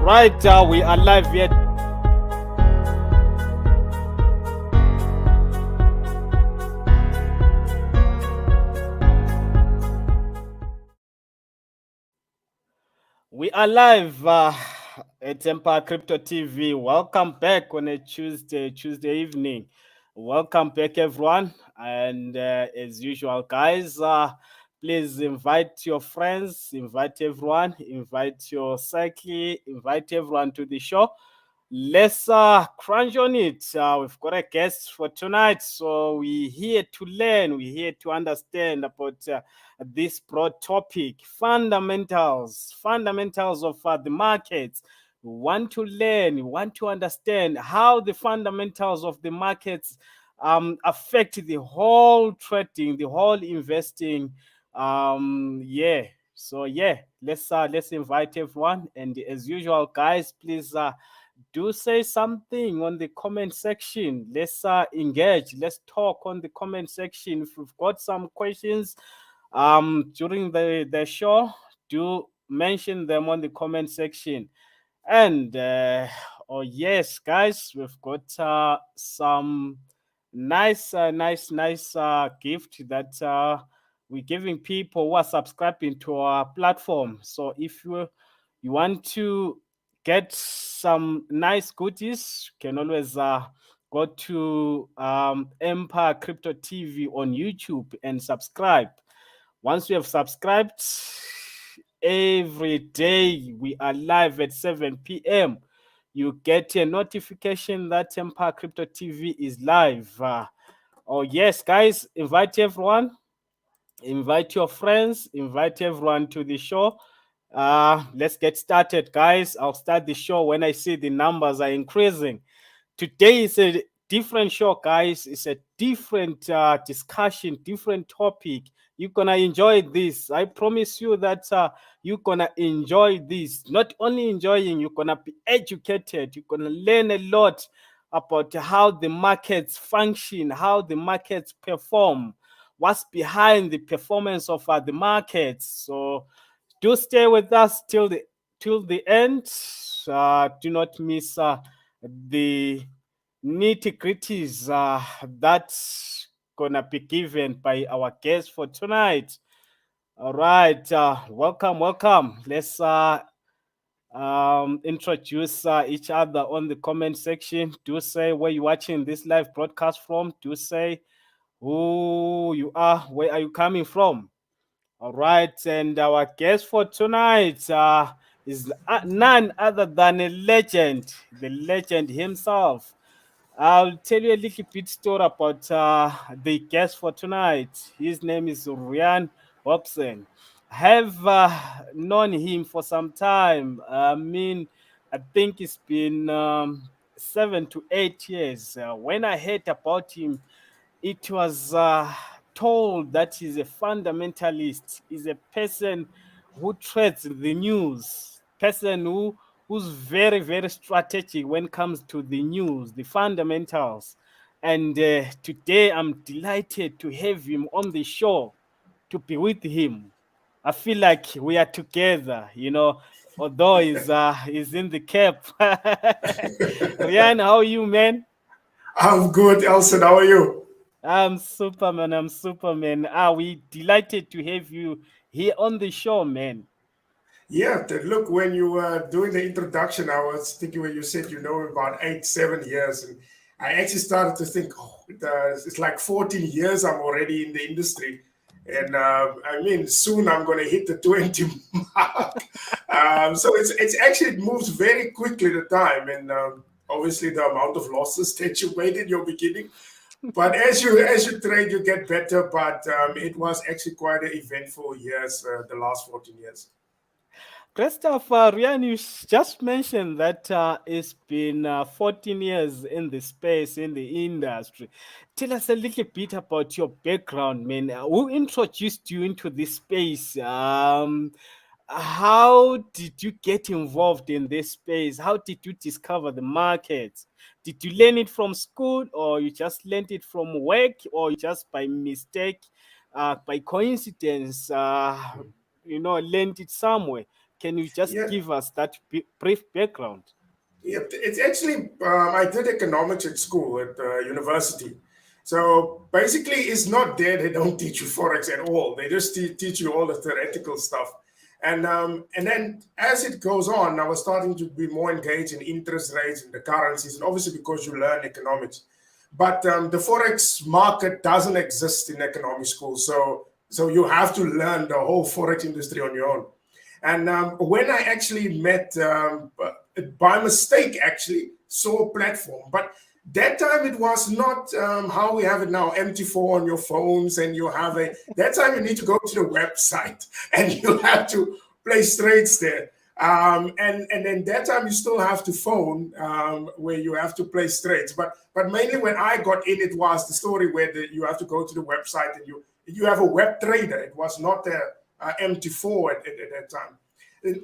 right, we are live yet. We are live at Empire Crypto TV. Welcome back on a Tuesday evening. Welcome back, everyone. And as usual, guys, please invite your friends, invite everyone, invite your circle, invite everyone to the show. Let's crunch on it. We've got a guest for tonight, so we're here to learn, we're here to understand about this broad topic, fundamentals of the markets. We want to learn, we want to understand how the fundamentals of the markets affect the whole trading, the whole investing. Let's invite everyone, and as usual, guys, please do say something on the comment section. Let's engage. Let's talk on the comment section. If we've got some questions during the show, do mention them on the comment section. And oh yes, guys, we've got some nice gift that we're giving people who are subscribing to our platform. So if you want to get some nice goodies, you can always go to Empire Crypto TV on YouTube and subscribe. Once you have subscribed, every day we are live at 7 p.m. You get a notification that Empire Crypto TV is live. Oh yes, guys, invite everyone, invite your friends, invite everyone to the show. Let's get started, guys. I'll start the show when I see the numbers are increasing. Today is a different show, guys. It's a different discussion, different topic. You're gonna enjoy this. I promise you that you're gonna enjoy this. Not only enjoying, you're gonna be educated. You're gonna learn a lot about how the markets function, how the markets perform, what's behind the performance of the markets. So do stay with us till the end. Do not miss the nitty gritties that's gonna be given by our guest for tonight. All right, welcome. Let's introduce each other on the comment section. Do say where you're watching this live broadcast from. Do say who you are, where are you coming from. All right, and our guest for tonight is none other than a legend, the legend himself. I'll tell you a little bit story about the guest for tonight. His name is Reiaan Hobson. I have known him for some time. I think it's been 7 to 8 years. When I heard about him, it was told that he's a fundamentalist, is a person who trades the news, person who's very strategic when it comes to the news, the fundamentals. And today I'm delighted to have him on the show, to be with him. I feel like we are together, although he's in the cap. Reiaan, how are you, man? I'm good, Elson. How are you? I'm Superman. I'm Superman. We delighted to have you here on the show, man. Yeah, look, when you were doing the introduction, I was thinking when you said you know about 8, 7 years, and I actually started to think, oh, it's like 14 years I'm already in the industry. And I mean, soon I'm going to hit the 20 mark. So it's actually it moves very quickly the time, and obviously the amount of losses that you made in your beginning. But as you trade, you get better. But it was actually quite an eventful years, the last 14 years. Christopher, Ryan, you just mentioned that it's been 14 years in the space, in the industry. Tell us a little bit about your background, man. Who introduced you into this space? How did you get involved in this space? How did you discover the market? Did you learn it from school, or you just learned it from work, or just by mistake, by coincidence, learned it somewhere? Can you just Yeah. give us that brief background? Yeah, it's actually, I did economics at school, at university. So basically, it's not there. They don't teach you Forex at all. They just teach you all the theoretical stuff. And then as it goes on, I was starting to be more engaged in interest rates and the currencies, and obviously because you learn economics. But the Forex market doesn't exist in economic school. So you have to learn the whole Forex industry on your own. And when I actually met, by mistake, actually saw a platform, but that time it was not how we have it now, MT4 on your phones, and you have a. That time you need to go to the website and you have to place trades there. And then that time you still have to phone where you have to place trades. But mainly when I got in, it was the story where you have to go to the website and you have a web trader. It was not a MT4 at that time.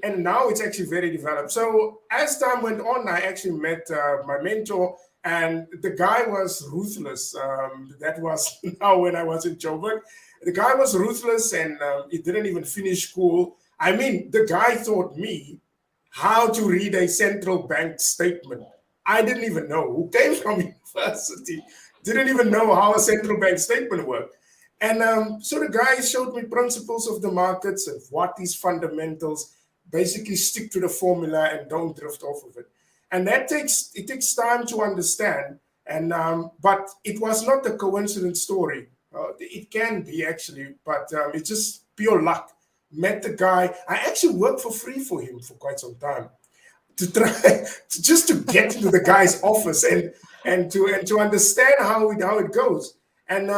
And now it's actually very developed. So as time went on, I actually met my mentor, and the guy was ruthless. That was now when I was in Joburg. The guy was ruthless, and he didn't even finish school. I mean, the guy taught me how to read a central bank statement. I didn't even know. Who came from university didn't even know how a central bank statement worked. And so the guy showed me principles of the markets and what these fundamentals. Basically, stick to the formula and don't drift off of it. And that takes time to understand. And but it was not a coincidence story. It can be actually, but it's just pure luck. Met the guy. I actually worked for free for him for quite some time to try just to get into the guy's office and to understand how it goes. And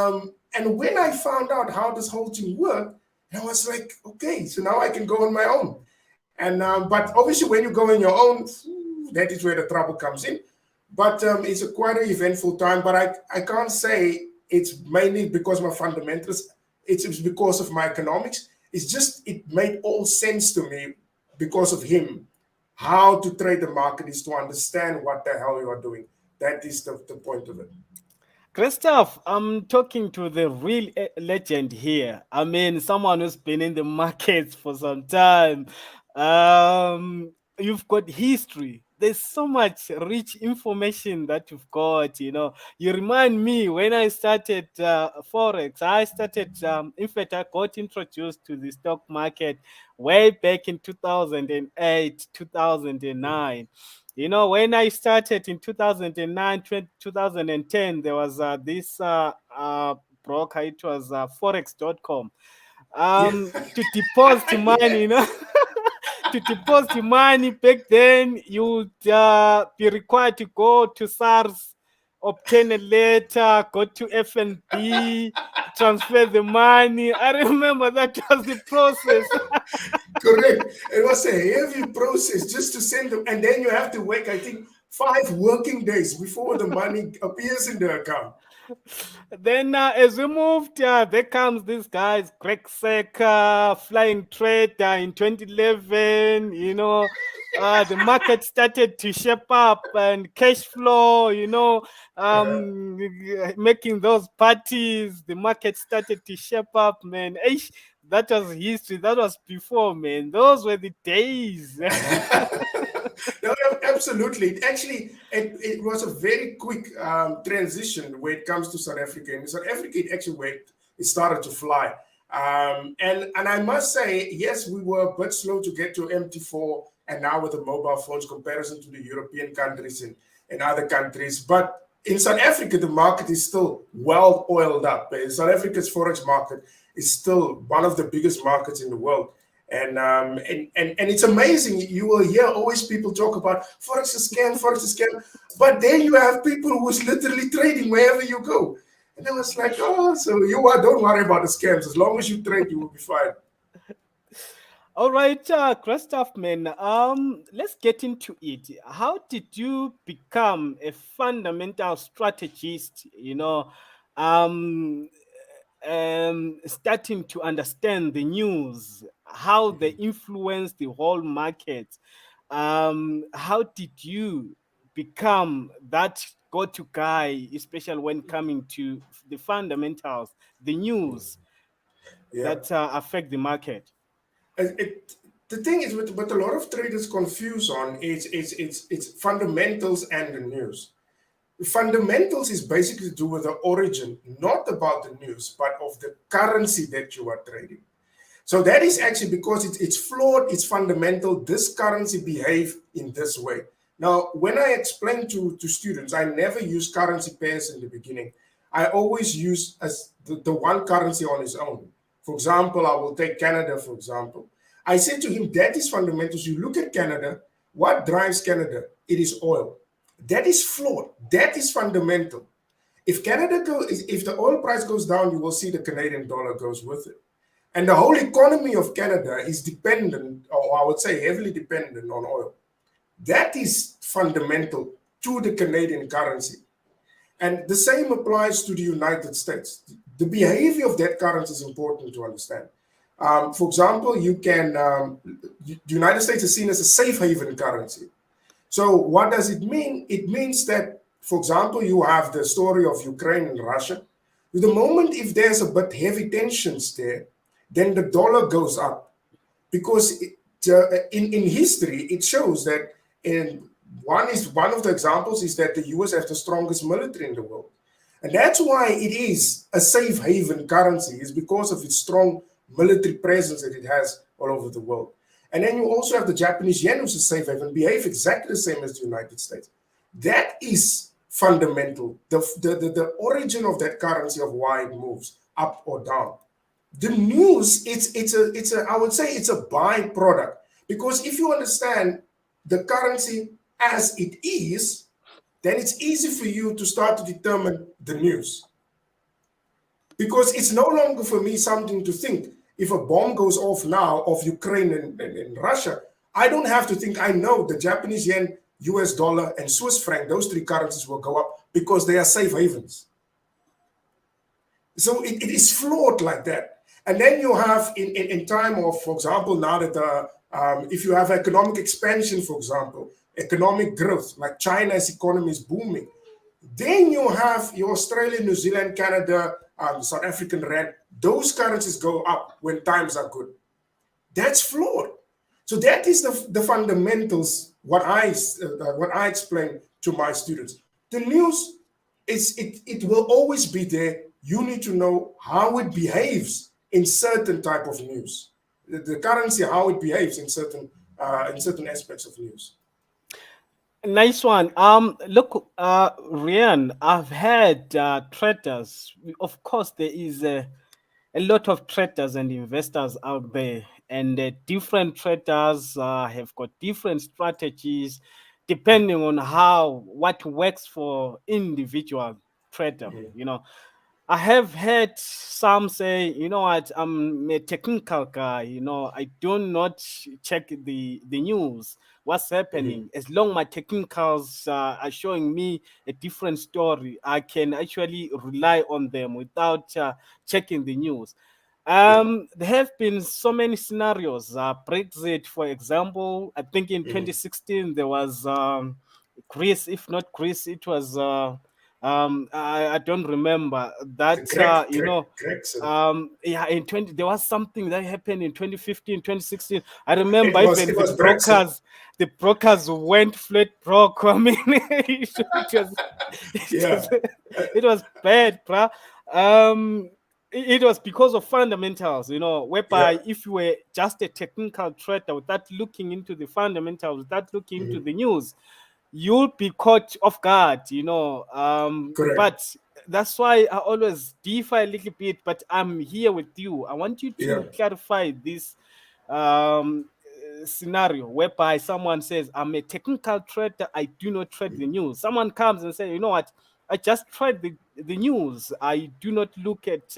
when I found out how this whole thing worked, I was like, okay, so now I can go on my own. And but obviously, when you go on your own, that is where the trouble comes in. But it's a quite an eventful time. But I can't say it's mainly because of my fundamentals. It's because of my economics. It's just it made all sense to me because of him. How to trade the market is to understand what the hell you are doing. That is the point of it. Christoph, I'm talking to the real legend here. I mean, someone who's been in the markets for some time. You've got history. There's so much rich information that you've got. You remind me when I started Forex. I started, in fact, I got introduced to the stock market way back in 2008, 2009. When I started in 2009, 2010, there was this broker. It was forex.com. Yeah. To deposit money, Yeah. to deposit money back then, you would be required to go to SARS, obtain a letter, go to FNB, transfer the money. I remember that was the process. Correct. It was a heavy process just to send them, and then you have to wait, I think, 5 working days before the money appears in the account. Then, as we moved, there comes this guy's Greg Secker, flying trader in 2011. The market started to shape up and cash flow, Yeah. making those parties. The market started to shape up, man. Eish, that was history. That was before, man. Those were the days. No, no, absolutely. It was a very quick transition when it comes to South Africa. In South Africa, it actually it started to fly. And I must say, yes, we were a bit slow to get to MT4 and now with the mobile phones comparison to the European countries and other countries. But in South Africa, the market is still well oiled up. South Africa's Forex market is still one of the biggest markets in the world. And it's amazing. You will hear always people talk about Forex is scam, Forex is scam. But then you have people who's literally trading wherever you go. And I was like, oh, so don't worry about the scams. As long as you trade, you will be fine. All right, Christoph, man. Let's get into it. How did you become a fundamental strategist? Um, Starting to understand the news, how they influence the whole market. How did you become that go-to guy, especially when coming to the fundamentals, the news Yeah. that affect the market? It, The thing is, what a lot of traders confuse on is it's fundamentals and the news. Fundamentals is basically to do with the origin, not about the news, but of the currency that you are trading. So that is actually because it's flawed, it's fundamental. This currency behave in this way. Now, when I explain to students, I never use currency pairs in the beginning. I always use as the one currency on its own. For example, I will take Canada, for example. I said to him, that is fundamentals. You look at Canada, what drives Canada? It is oil. That is flawed. That is fundamental. If if the oil price goes down, you will see the Canadian dollar goes with it. And the whole economy of Canada is dependent, or I would say heavily dependent on oil. That is fundamental to the Canadian currency. And the same applies to the United States. The behavior of that currency is important to understand. For example, the United States is seen as a safe haven currency. So what does it mean? It means that, for example, you have the story of Ukraine and Russia. The moment if there's a bit heavy tensions there, then the dollar goes up. Because in history, it shows that one of the examples is that the US has the strongest military in the world. And that's why it is a safe haven currency, is because of its strong military presence that it has all over the world. And then you also have the Japanese yen, which is a safe haven, behave exactly the same as the United States. That is fundamental, the origin of that currency, of why it moves up or down. The news, I would say it's a byproduct, because if you understand the currency as it is, then it's easy for you to start to determine the news. Because it's no longer for me something to think. If a bomb goes off now of Ukraine and Russia, I don't have to think. I know the Japanese yen, US dollar, and Swiss franc, those three currencies will go up because they are safe havens. So it is flawed like that. And then you have in time of, for example, now that if you have economic expansion, for example, economic growth, like China's economy is booming, then you have your Australia, New Zealand, Canada, South African rand, those currencies go up when times are good. That's flawed. So that is the fundamentals, what I explain to my students. The news, it will always be there. You need to know how it behaves in certain type of news. The currency, how it behaves in certain aspects of news. Nice one. Look, Reiaan, I've had traders. Of course, there is a lot of traders and investors out there, and different traders have got different strategies depending on what works for individual trader. You know, I have heard some say, you know what, I'm a technical guy, you know, I do not check the news, what's happening. As long my technicals are showing me a different story, I can actually rely on them without checking the news. There have been so many scenarios. Brexit, for example, I think in 2016 there was Greece. If not Greece, it was I don't remember that. Yeah, in 20 there was something that happened in 2015, 2016. I remember even the brokers went flat broke. I mean, it was bad, bruh. It was because of fundamentals, you know, whereby if you were just a technical trader without looking into the fundamentals, without looking into the news, you'll be caught off guard, you know. But that's why I always differ a little bit, but I'm here with you. I want you to clarify this scenario whereby someone says, I'm a technical trader, I do not trade the news. Someone comes and says, you know what, I just trade the news. I do not look at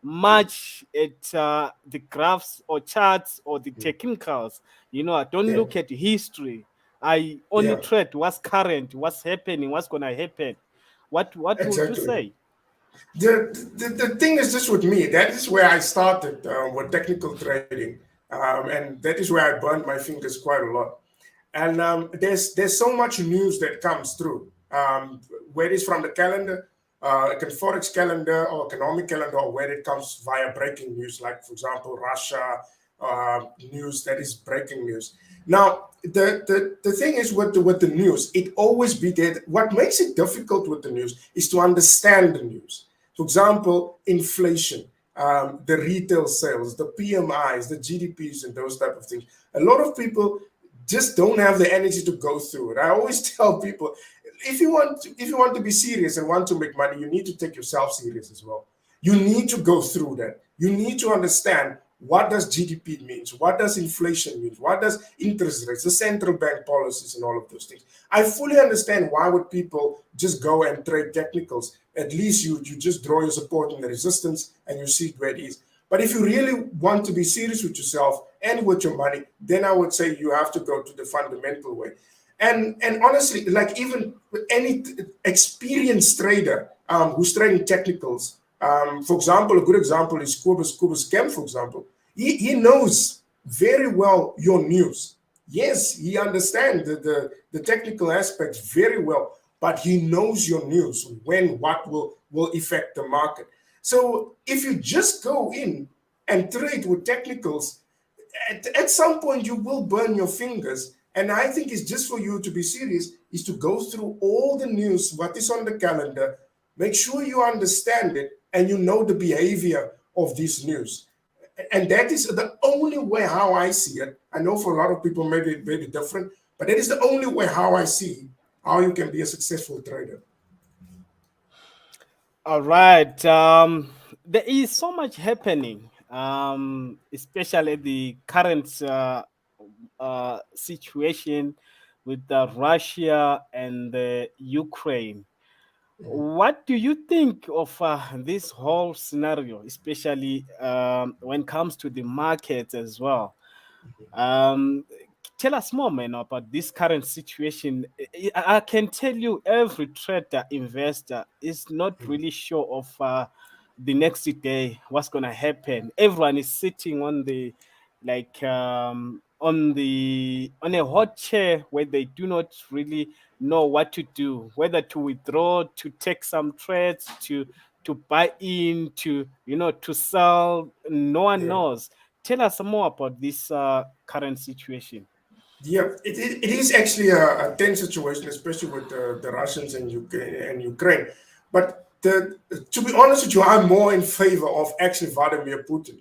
much at the graphs or charts or the technicals. You know, I don't look at history. I only trade what's current, what's happening, what's going to happen. What would you say? The thing is this with me, that is where I started with technical trading. And that is where I burned my fingers quite a lot. And there's so much news that comes through, whether it's from the calendar, like a Forex calendar or economic calendar, or where it comes via breaking news, like, for example, Russia, news that is breaking news. Now, the thing is with the news, it always be there. What makes it difficult with the news is to understand the news. For example, inflation, the retail sales, the PMIs, the GDPs, and those type of things. A lot of people just don't have the energy to go through it. I always tell people, if you want to be serious and want to make money, you need to take yourself serious as well. You need to go through that. You need to understand what does GDP means, what does inflation mean, what does interest rates, the central bank policies, and all of those things. I fully understand why would people just go and trade technicals. At least you just draw your support and the resistance and you see where it is. But if you really want to be serious with yourself and with your money, then I would say you have to go to the fundamental way. And honestly, like even any experienced trader who's trading technicals, for example, a good example is Kubus Kemp, for example. He knows very well your news. Yes, he understands the technical aspects very well, but he knows your news, when what will affect the market. So if you just go in and trade with technicals, at some point you will burn your fingers. And I think it's just for you to be serious, is to go through all the news, what is on the calendar, make sure you understand it, and you know the behavior of this news. And that is the only way how I see it. I know for a lot of people maybe different, but that is the only way how I see how you can be a successful trader. All right. There is so much happening, especially the current situation with Russia and Ukraine. What do you think of this whole scenario, especially when it comes to the markets as well? Um, Tell us more, man, about this current situation. I can tell you, every trader, investor is not really sure of the next day, what's gonna happen. Everyone is sitting on the on a hot chair where they do not really know what to do, whether to withdraw, to take some trades, to buy in, to to sell. No one Yeah. knows. Tell us more about this current situation. Yeah, it is actually a tense situation, especially with the Russians and Ukraine. But to be honest with you, I'm more in favor of actually Vladimir Putin,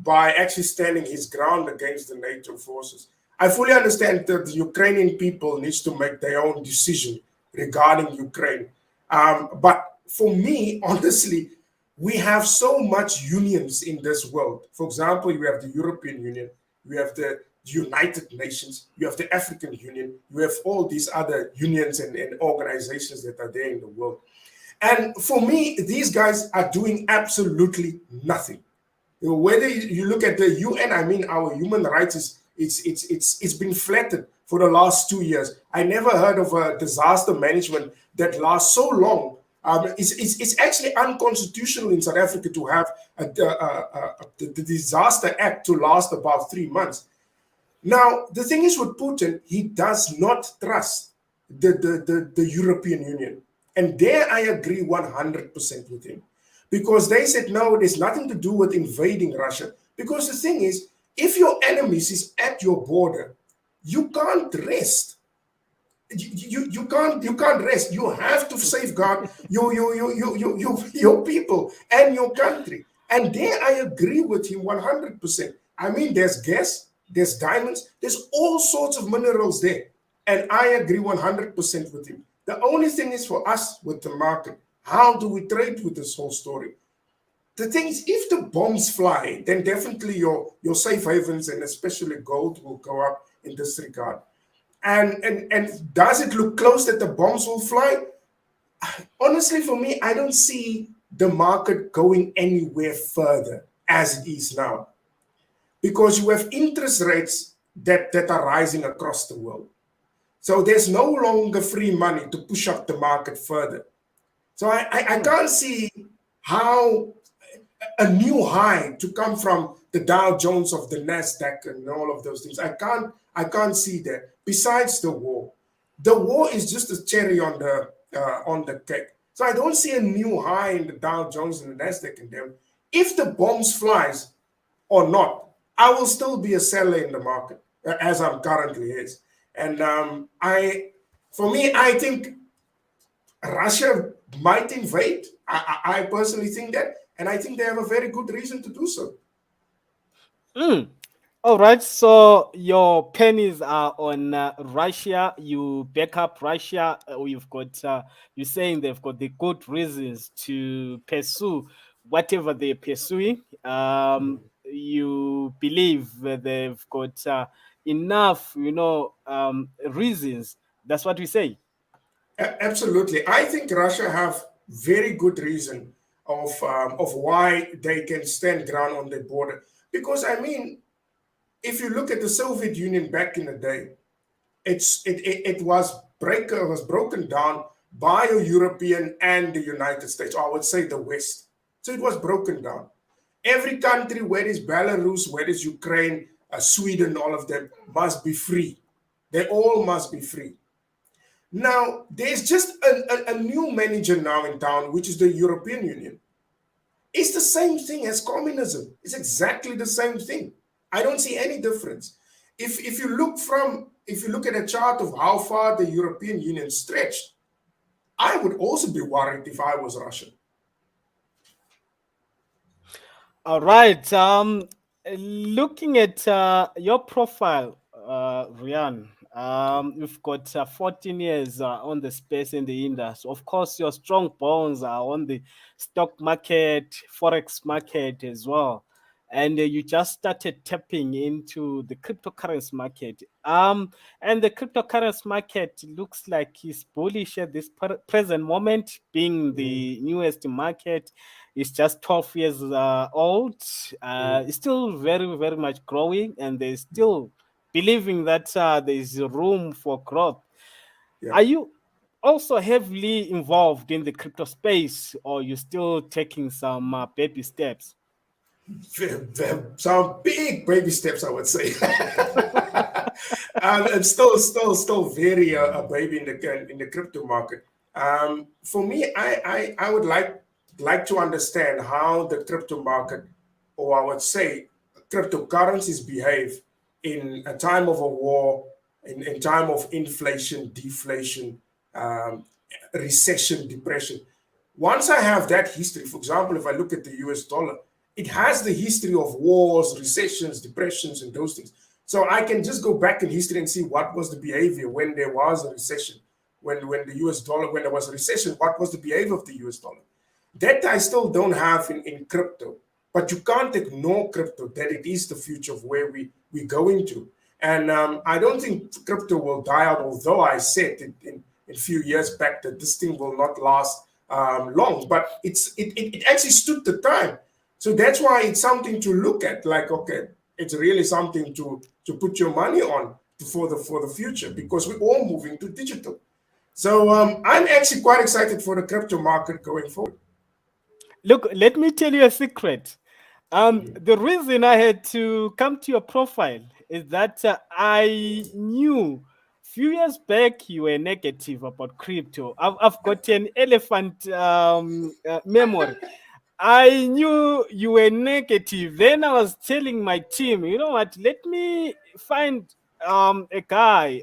by actually standing his ground against the NATO forces. I fully understand that the Ukrainian people needs to make their own decision regarding Ukraine. But for me, honestly, we have so much unions in this world. For example, you have the European Union, you have the United Nations, you have the African Union, you have all these other unions and organizations that are there in the world. And for me, these guys are doing absolutely nothing. Whether you look at the UN, I mean, our human rights it's been flattened for the last 2 years. I never heard of a disaster management that lasts so long. It's actually unconstitutional in South Africa to have the disaster act to last about 3 months. Now, the thing is with Putin, he does not trust the European Union. And there I agree 100% with him. Because they said, no, there's nothing to do with invading Russia. Because the thing is, if your enemies is at your border, you can't rest. You can't rest. You have to safeguard your people and your country. And there I agree with him 100%. I mean, there's gas, there's diamonds, there's all sorts of minerals there. And I agree 100% with him. The only thing is for us with the market, how do we trade with this whole story? The thing is, if the bombs fly, then definitely your safe havens and especially gold will go up in this regard. And does it look close that the bombs will fly? Honestly, for me, I don't see the market going anywhere further as it is now, because you have interest rates that are rising across the world. So there's no longer free money to push up the market further. So I can't see how a new high to come from the Dow Jones of the Nasdaq and all of those things. I can't see that. Besides the war is just a cherry on the cake. So I don't see a new high in the Dow Jones and the Nasdaq and them. If the bombs flies, or not, I will still be a seller in the market as I'm currently is. And for me, I think Russia might invade. I personally think that, and I think they have a very good reason to do so. Mm. All right, so your pennies are on Russia. You back up Russia. You've got you're saying they've got the good reasons to pursue whatever they're pursuing. You believe that they've got enough, reasons. That's what we say. Absolutely, I think Russia have very good reason of why they can stand ground on the border. Because I mean, if you look at the Soviet Union back in the day, it was broken down by a European and the United States, or I would say the West. So it was broken down. Every country, whether it's Belarus, whether it's Ukraine, Sweden, all of them must be free. They all must be free. Now, there's just a new manager now in town, which is the European Union. It's the same thing as communism. It's exactly the same thing. I don't see any difference. If you look at a chart of how far the European Union stretched, I would also be worried if I was Russian. All right. Looking at your profile, Rian, you've got 14 years on the space in the industry. Of course, your strong bones are on the stock market, forex market as well. And you just started tapping into the cryptocurrency market. And the cryptocurrency market looks like it's bullish at this present moment, being Mhm, the newest market. It's just 12 years old. mhm. It's still very, very much growing, and there's still believing that there's room for growth. Yeah. Are you also heavily involved in the crypto space, or you still taking some baby steps? Some big baby steps, I would say. I'm still very a baby in the crypto market. For me, I would like to understand how the crypto market, or I would say, cryptocurrencies behave in a time of a war, in time of inflation, deflation, um, recession, depression. Once I have that history, for example, if I look at the US dollar, it has the history of wars, recessions, depressions, and those things. So I can just go back in history and see what was the behavior when there was a recession, when the US dollar, when there was a recession, what was the behavior of the US dollar. That I still don't have in crypto. But you can't ignore crypto, that it is the future of where we're going to. And I don't think crypto will die out, although I said in a few years back that this thing will not last long. But it actually stood the time. So that's why it's something to look at. Like, okay, it's really something to put your money on for the future, because we're all moving to digital. So I'm actually quite excited for the crypto market going forward. Look, let me tell you a secret. The reason I had to come to your profile is that I knew few years back you were negative about crypto. I've got an elephant memory. I knew you were negative. Then I was telling my team, you know what? Let me find a guy.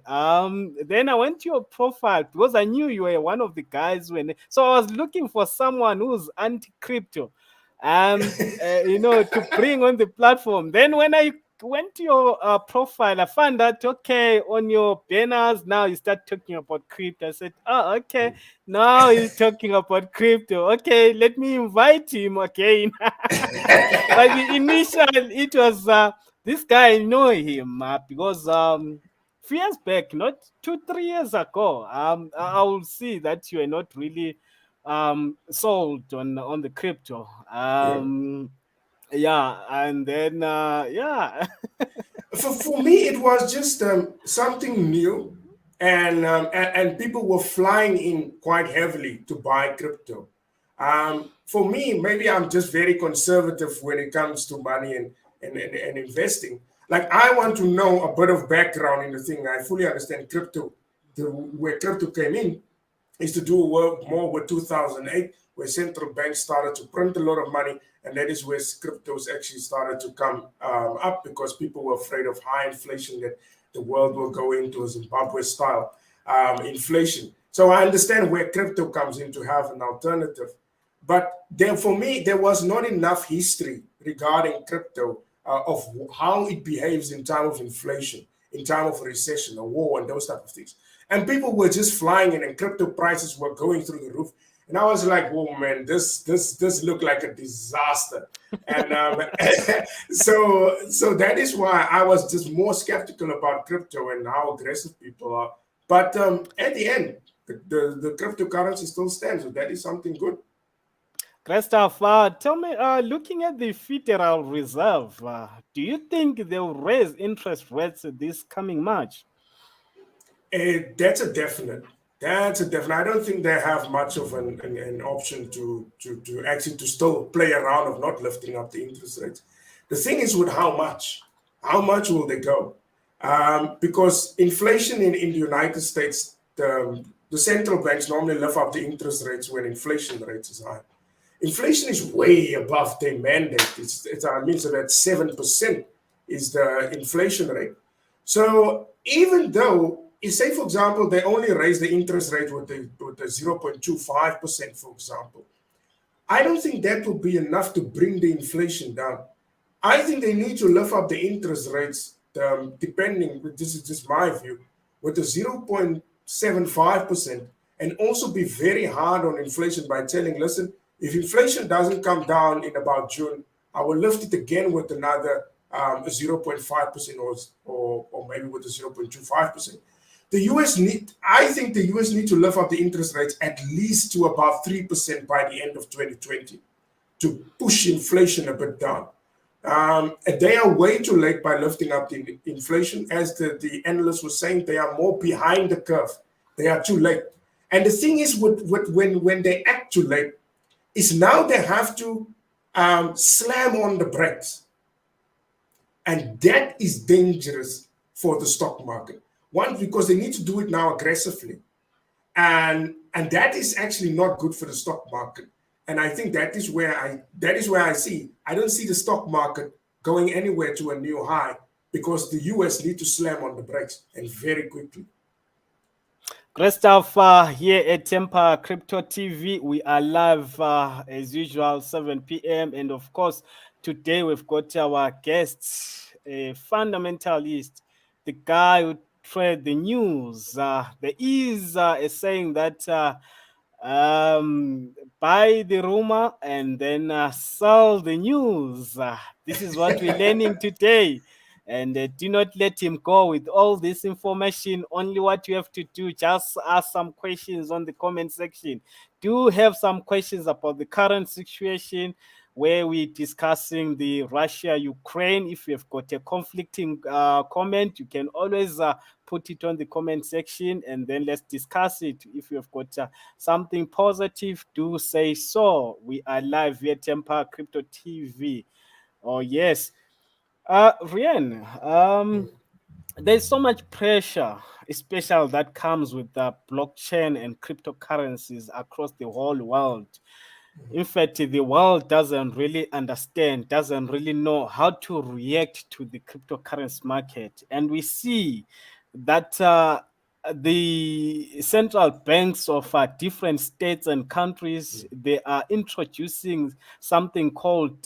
Then I went to your profile because I knew you were one of the guys when. So I was looking for someone who's anti crypto, to bring on the platform. Then when I went to your profile, I found that okay, on your banners now you start talking about crypto. I said, oh, okay, now he's talking about crypto. Okay, let me invite him again. But the initial, it was this guy. I know him because few years back, not 2 3 years ago, I will see that you are not really sold on the crypto. Yeah. Yeah, and then yeah. For me, it was just something new, and people were flying in quite heavily to buy crypto. For me, maybe I'm just very conservative when it comes to money and investing. Like, I want to know a bit of background in the thing. I fully understand crypto, where crypto came in is to do work more with 2008 where central banks started to print a lot of money, and that is where cryptos actually started to come up, because people were afraid of high inflation, that the world will go into a Zimbabwe style inflation. So I understand where crypto comes in to have an alternative. But then for me, there was not enough history regarding crypto of how it behaves in time of inflation, in time of recession, a war, and those type of things. And people were just flying in, and crypto prices were going through the roof. And I was like, "Oh man, this looked like a disaster." And so that is why I was just more skeptical about crypto and how aggressive people are. But at the end, the cryptocurrency still stands, so that is something good. Christoph, tell me, looking at the Federal Reserve, do you think they'll raise interest rates this coming March? That's a definite. That's a definite. I don't think they have much of an option to actually to still play around of not lifting up the interest rates. The thing is with how much. How much will they go? Because inflation in the United States, the central banks normally lift up the interest rates when inflation rates is high. Inflation is way above their mandate. I mean, so that 7% is the inflation rate. So even though, say for example, they only raise the interest rate with the 0.25%, for example, I don't think that will be enough to bring the inflation down. I think they need to lift up the interest rates, depending, this is just my view, with the 0.75%, and also be very hard on inflation by telling, listen, if inflation doesn't come down in about June, I will lift it again with another 0.5%, or maybe with a 0.25%. I think the US need to lift up the interest rates at least to about 3% by the end of 2020 to push inflation a bit down. And they are way too late by lifting up the inflation. As the analyst was saying, they are more behind the curve. They are too late. And the thing is, when they act too late, is now they have to slam on the brakes. And that is dangerous for the stock market. One, because they need to do it now aggressively. And that is actually not good for the stock market. And I think that is where I see, I don't see the stock market going anywhere to a new high, because the US need to slam on the brakes, and very quickly. Christoph, here at Temper Crypto TV, we are live as usual, 7 p.m. And of course, today we've got our guest, a fundamentalist, the guy who trade the news. There is a saying that buy the rumor and then sell the news. This is what we're learning today. And do not let him go with all this information. Only what you have to do, just ask some questions on the comment section. Do have some questions about the current situation where we're discussing the Russia-Ukraine. If you've got a conflicting comment, you can always put it on the comment section, and then let's discuss it. If you've got something positive, do say so. We are live via Temper Crypto TV. Oh, yes. Reiaan, there's so much pressure, especially that comes with the blockchain and cryptocurrencies across the whole world. In fact, the world doesn't really understand, doesn't really know how to react to the cryptocurrency market. And we see that the central banks of different states and countries, they are introducing something called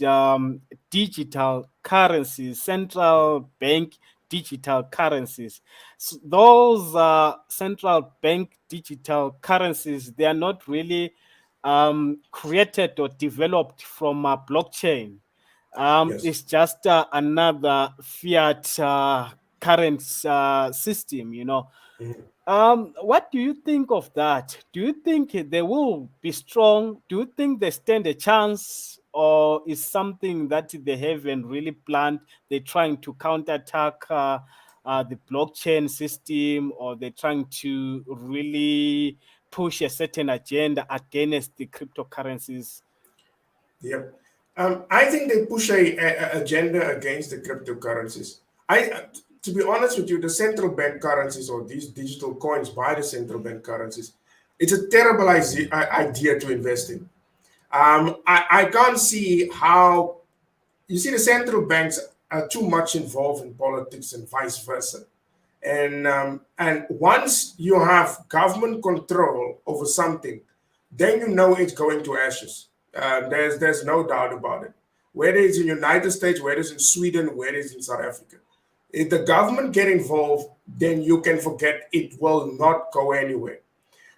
digital currencies, central bank digital currencies. So those central bank digital currencies, they are not really created or developed from a blockchain. Yes. It's just another fiat current system, you know. Mhm. What do you think of that? Do you think they will be strong? Do you think they stand a chance, or is something that they haven't really planned? They're trying to counterattack the blockchain system, or they're trying to really push a certain agenda against the cryptocurrencies? Yep. I think they push a agenda against the cryptocurrencies. To be honest with you, the central bank currencies, or these digital coins by the central bank currencies, it's a terrible idea to invest in. I can't see how, you see, the central banks are too much involved in politics and vice versa. And once you have government control over something, then you know it's going to ashes. There's no doubt about it. Whether it's in the United States, whether it's in Sweden, whether it's in South Africa, if the government get involved, then you can forget, it will not go anywhere.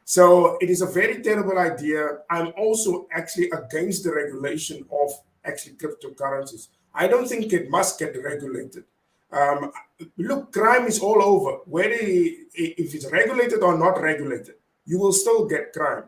So it is a very terrible idea. I'm also actually against the regulation of actually cryptocurrencies. I don't think it must get regulated. Um, Look, crime is all over. Whether if it's regulated or not regulated, you will still get crime.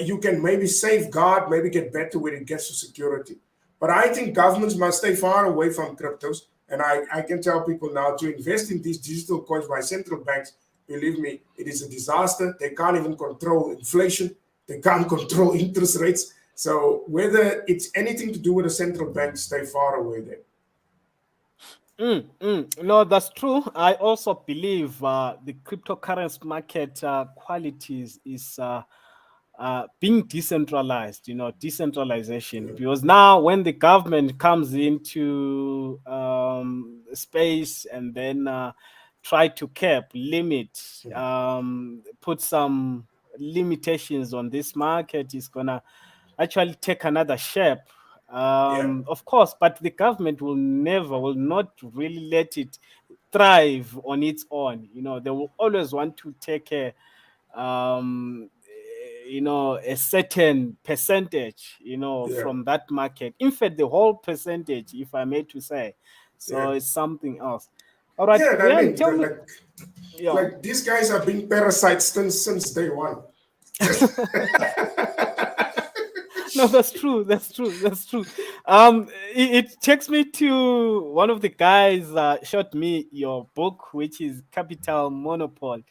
You can maybe safeguard, maybe get better when it gets to security. But I think governments must stay far away from cryptos. And I can tell people now to invest in these digital coins by central banks. Believe me, it is a disaster. They can't even control inflation. They can't control interest rates. So whether it's anything to do with the central bank, stay far away there. No, that's true. I also believe the cryptocurrency market qualities is being decentralized, decentralization. Because now, when the government comes into space and then try to cap, limit, put some limitations on this market, is gonna actually take another shape. Yeah, Of course, but the government will not really let it thrive on its own. They will always want to take a certain percentage, yeah, from that market. In fact, the whole percentage, if I may to say. yeah, So it's something else. All right, yeah. I Reiaan, mean, tell me. Yeah. like these guys have been parasites since day one. No, that's true. That's true. That's true. It takes me to one of the guys showed me your book, which is Capital Monopoly.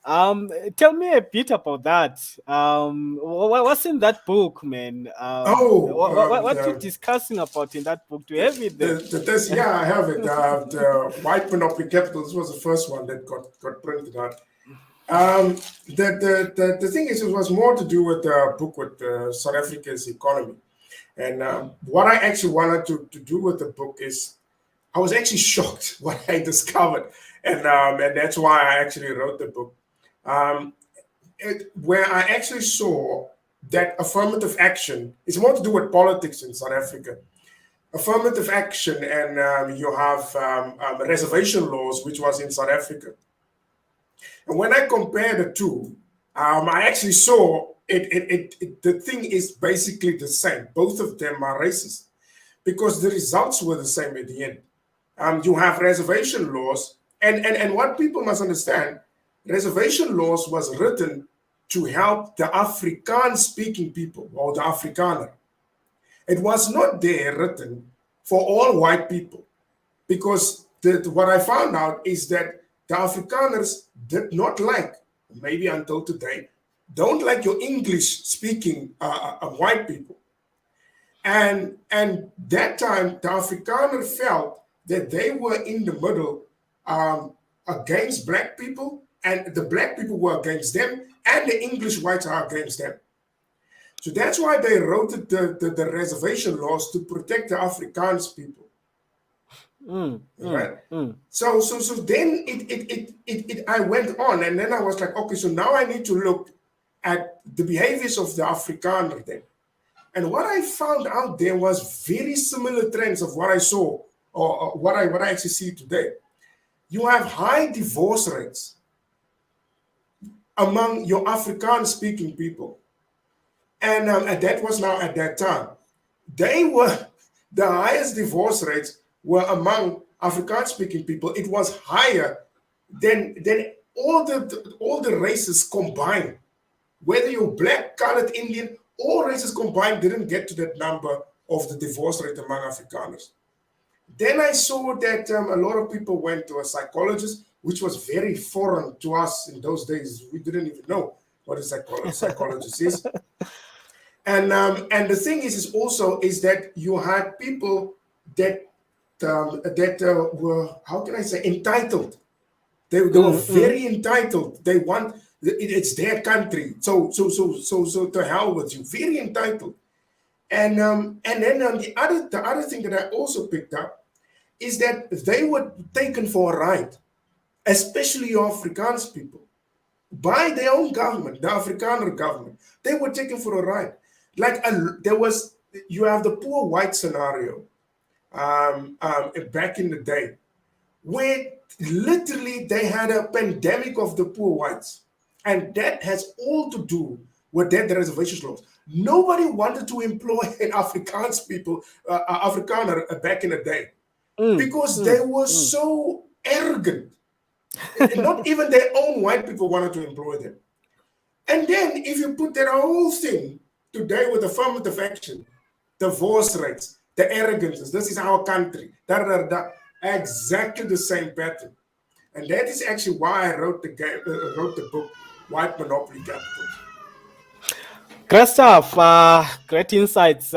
Tell me a bit about that. What's in that book, man? Oh, What you discussing about in that book? Do you have it there? this, yeah, I have it. The White Monopoly Capital. This was the first one that got printed out. The thing is, it was more to do with the book with South Africa's economy. And what I actually wanted to do with the book is, I was actually shocked what I discovered, and that's why I actually wrote the book. Um, where I actually saw that affirmative action is more to do with politics in South Africa. Affirmative action, and you have reservation laws, which was in South Africa. And when I compare the two, I actually saw the thing is basically the same. Both of them are racist because the results were the same at the end. You have reservation laws, and what people must understand, reservation laws was written to help the Afrikaans-speaking people or the Afrikaner. It was not there written for all white people because what I found out is that the Afrikaners did not like, maybe until today, don't like your English speaking white people. And that time, the Afrikaner felt that they were in the middle against black people, and the black people were against them, and the English whites are against them. So that's why they wrote the reservation laws to protect the Afrikaans people. Right. So then I went on, and then I was like, okay, so now I need to look at the behaviors of the Afrikaner then. And what I found out there was very similar trends of what I saw, or what I actually see today. You have high divorce rates among your Afrikaans-speaking people, and that was now at that time. They were the highest divorce rates were among Afrikaans-speaking people. It was higher than all the races combined. Whether you're black, colored, Indian, all races combined didn't get to that number of the divorce rate among Afrikaners. Then I saw that a lot of people went to a psychologist, which was very foreign to us in those days. We didn't even know what a psychologist is. And the thing is also that you had people that were, how can I say, entitled. They were very entitled. They want, it's their country. So to hell with you. Very entitled. And then the other thing that I also picked up is that they were taken for a ride, especially Afrikaans people, by their own government, the Afrikaner government. They were taken for a ride. Like you have the poor white scenario back in the day, where literally they had a pandemic of the poor whites. And that has all to do with that reservation laws. Nobody wanted to employ Afrikaans people, Afrikaner back in the day, because they were so arrogant. Not even their own white people wanted to employ them. And then if you put that whole thing today with affirmative action, divorce rates, the arrogances, this is our country, exactly the same pattern. And that is actually why I wrote the book, White Monopoly Capital. Great stuff. Great insights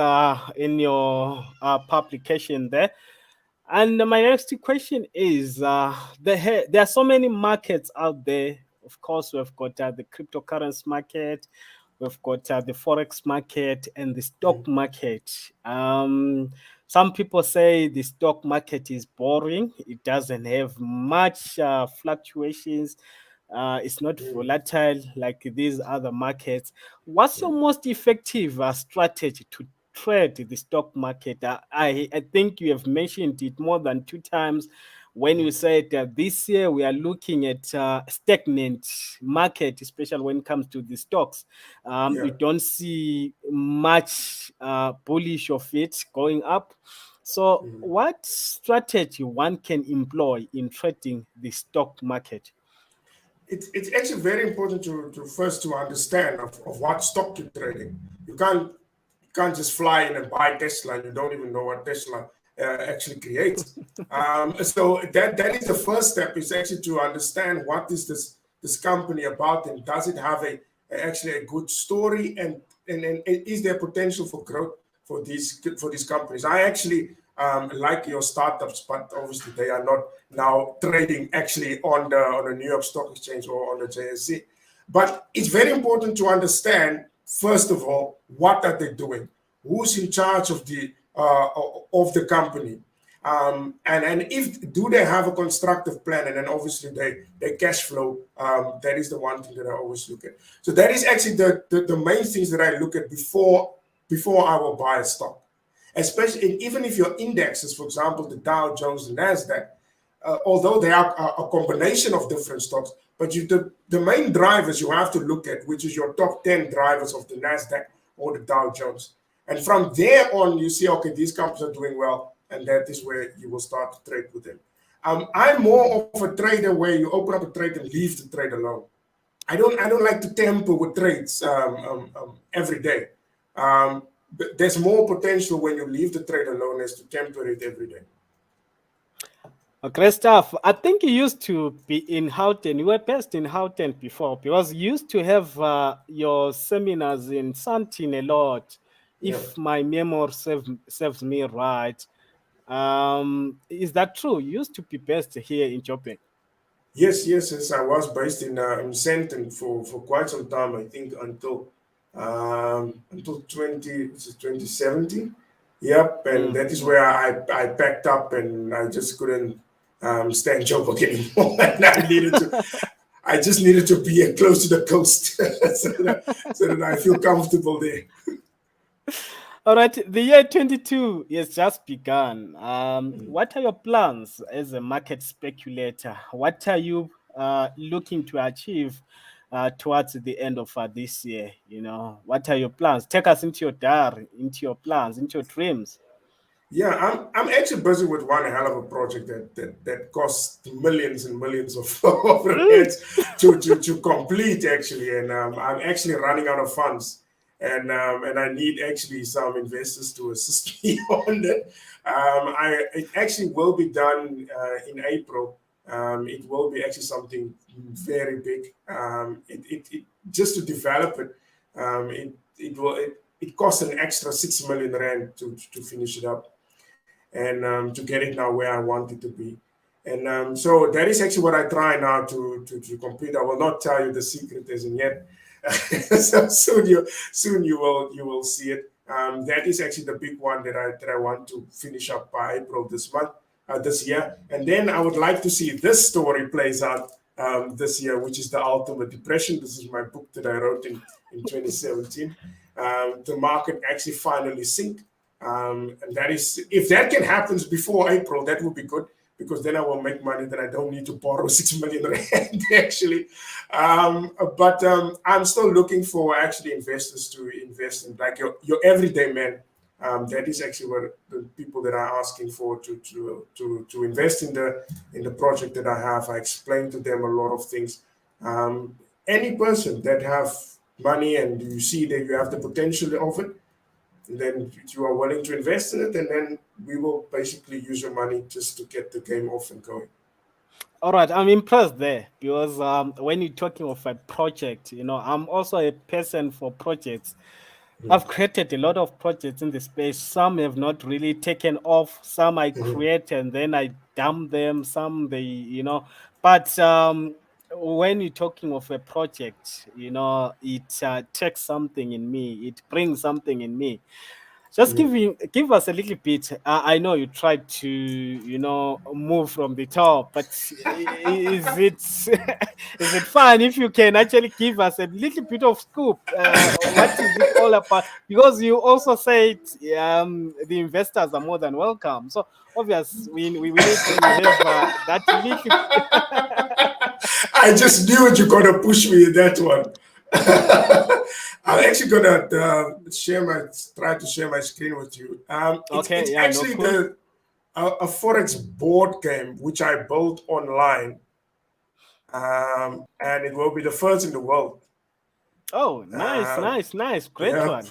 in your publication there. And my next question is there are so many markets out there. Of course, we've got the cryptocurrency market, we've got the Forex market, and the stock market. Some people say the stock market is boring, it doesn't have much fluctuations. It's not volatile like these other markets. What's your most effective strategy to trade the stock market? I think you have mentioned it more than 2 times when you said this year we are looking at stagnant market, especially when it comes to the stocks. You don't see much bullish of it going up. So, what strategy one can employ in trading the stock market? It's actually very important to first to understand of what stock you're trading. You can't just fly in and buy Tesla and you don't even know what Tesla actually creates. So that is the first step, is actually to understand what is this company about, and does it have actually a good story, and is there potential for growth for these companies. I actually like your startups, but obviously they are not now trading actually on the New York Stock Exchange or on the JSE. But it's very important to understand, first of all, what are they doing? Who's in charge of the company? And if do they have a constructive plan? And then obviously they cash flow. That is the one thing that I always look at. So that is actually the main things that I look at before I will buy a stock. Especially even if your indexes, for example, the Dow Jones, the Nasdaq, although they are a combination of different stocks, but the main drivers you have to look at, which is your top 10 drivers of the Nasdaq or the Dow Jones. And from there on, you see, okay, these companies are doing well, and that is where you will start to trade with them. I'm more of a trader where you open up a trade and leave the trade alone. I don't like to tamper with trades every day. But there's more potential when you leave the trade alone as to temper it every day. Great stuff. I think you used to be in Houghton. You were based in Houghton before, because you used to have your seminars in Sandton a lot, if my memory serves me right. Is that true? You used to be based here in Joburg. Yes. I was based in Sandton for quite some time. I think until 2017. Yep, and that is where I packed up, and I just couldn't stand Joburg anymore. And I just needed to be close to the coast so that I feel comfortable there. All right, the year 22 has just begun. What are your plans as a market speculator? What are you looking to achieve towards the end of this year? What are your plans? Take us into your diary, into your plans, into your dreams. Yeah, I'm actually busy with one hell of a project that costs millions and millions of rands to complete, actually, and I'm actually running out of funds, and I need actually some investors to assist me on that. It actually will be done in April. It will be actually something very big. It just to develop it, it costs an extra 6 million rand to finish it up, and to get it now where I want it to be. And so that is actually what I try now to complete. I will not tell you the secret as in yet. So soon you will see it. That is actually the big one that I want to finish up by April this year. And then I would like to see this story plays out this year, which is the ultimate depression. This is my book that I wrote in 2017. The market actually finally sink. And that is, if that can happen before April, that would be good, because then I will make money that I don't need to borrow 6 million rand actually. But I'm still looking for actually investors to invest in, like your everyday man. That is actually what the people that are asking for to invest in the project that I have. I explain to them a lot of things. Any person that have money and you see that you have the potential of it, then you are willing to invest in it, and then we will basically use your money just to get the game off and going. All right, I'm impressed there, because when you're talking of a project, I'm also a person for projects. I've created a lot of projects in the space. Some have not really taken off. Some I create and then I dump them. Some but when you're talking of a project, it takes something in me. It brings something in me. Just give us a little bit. I know you tried to, move from the top, but is it is it fun if you can actually give us a little bit of scoop? What is it all about? Because you also said the investors are more than welcome. So obviously we need to have that little. I just knew it. You're gonna push me in that one. I'm actually gonna try to share my screen with you. It's Okay, yeah, no, actually cool. a Forex board game which I built online, and it will be the first in the world. Oh, nice, Um, nice, nice, great yeah. one.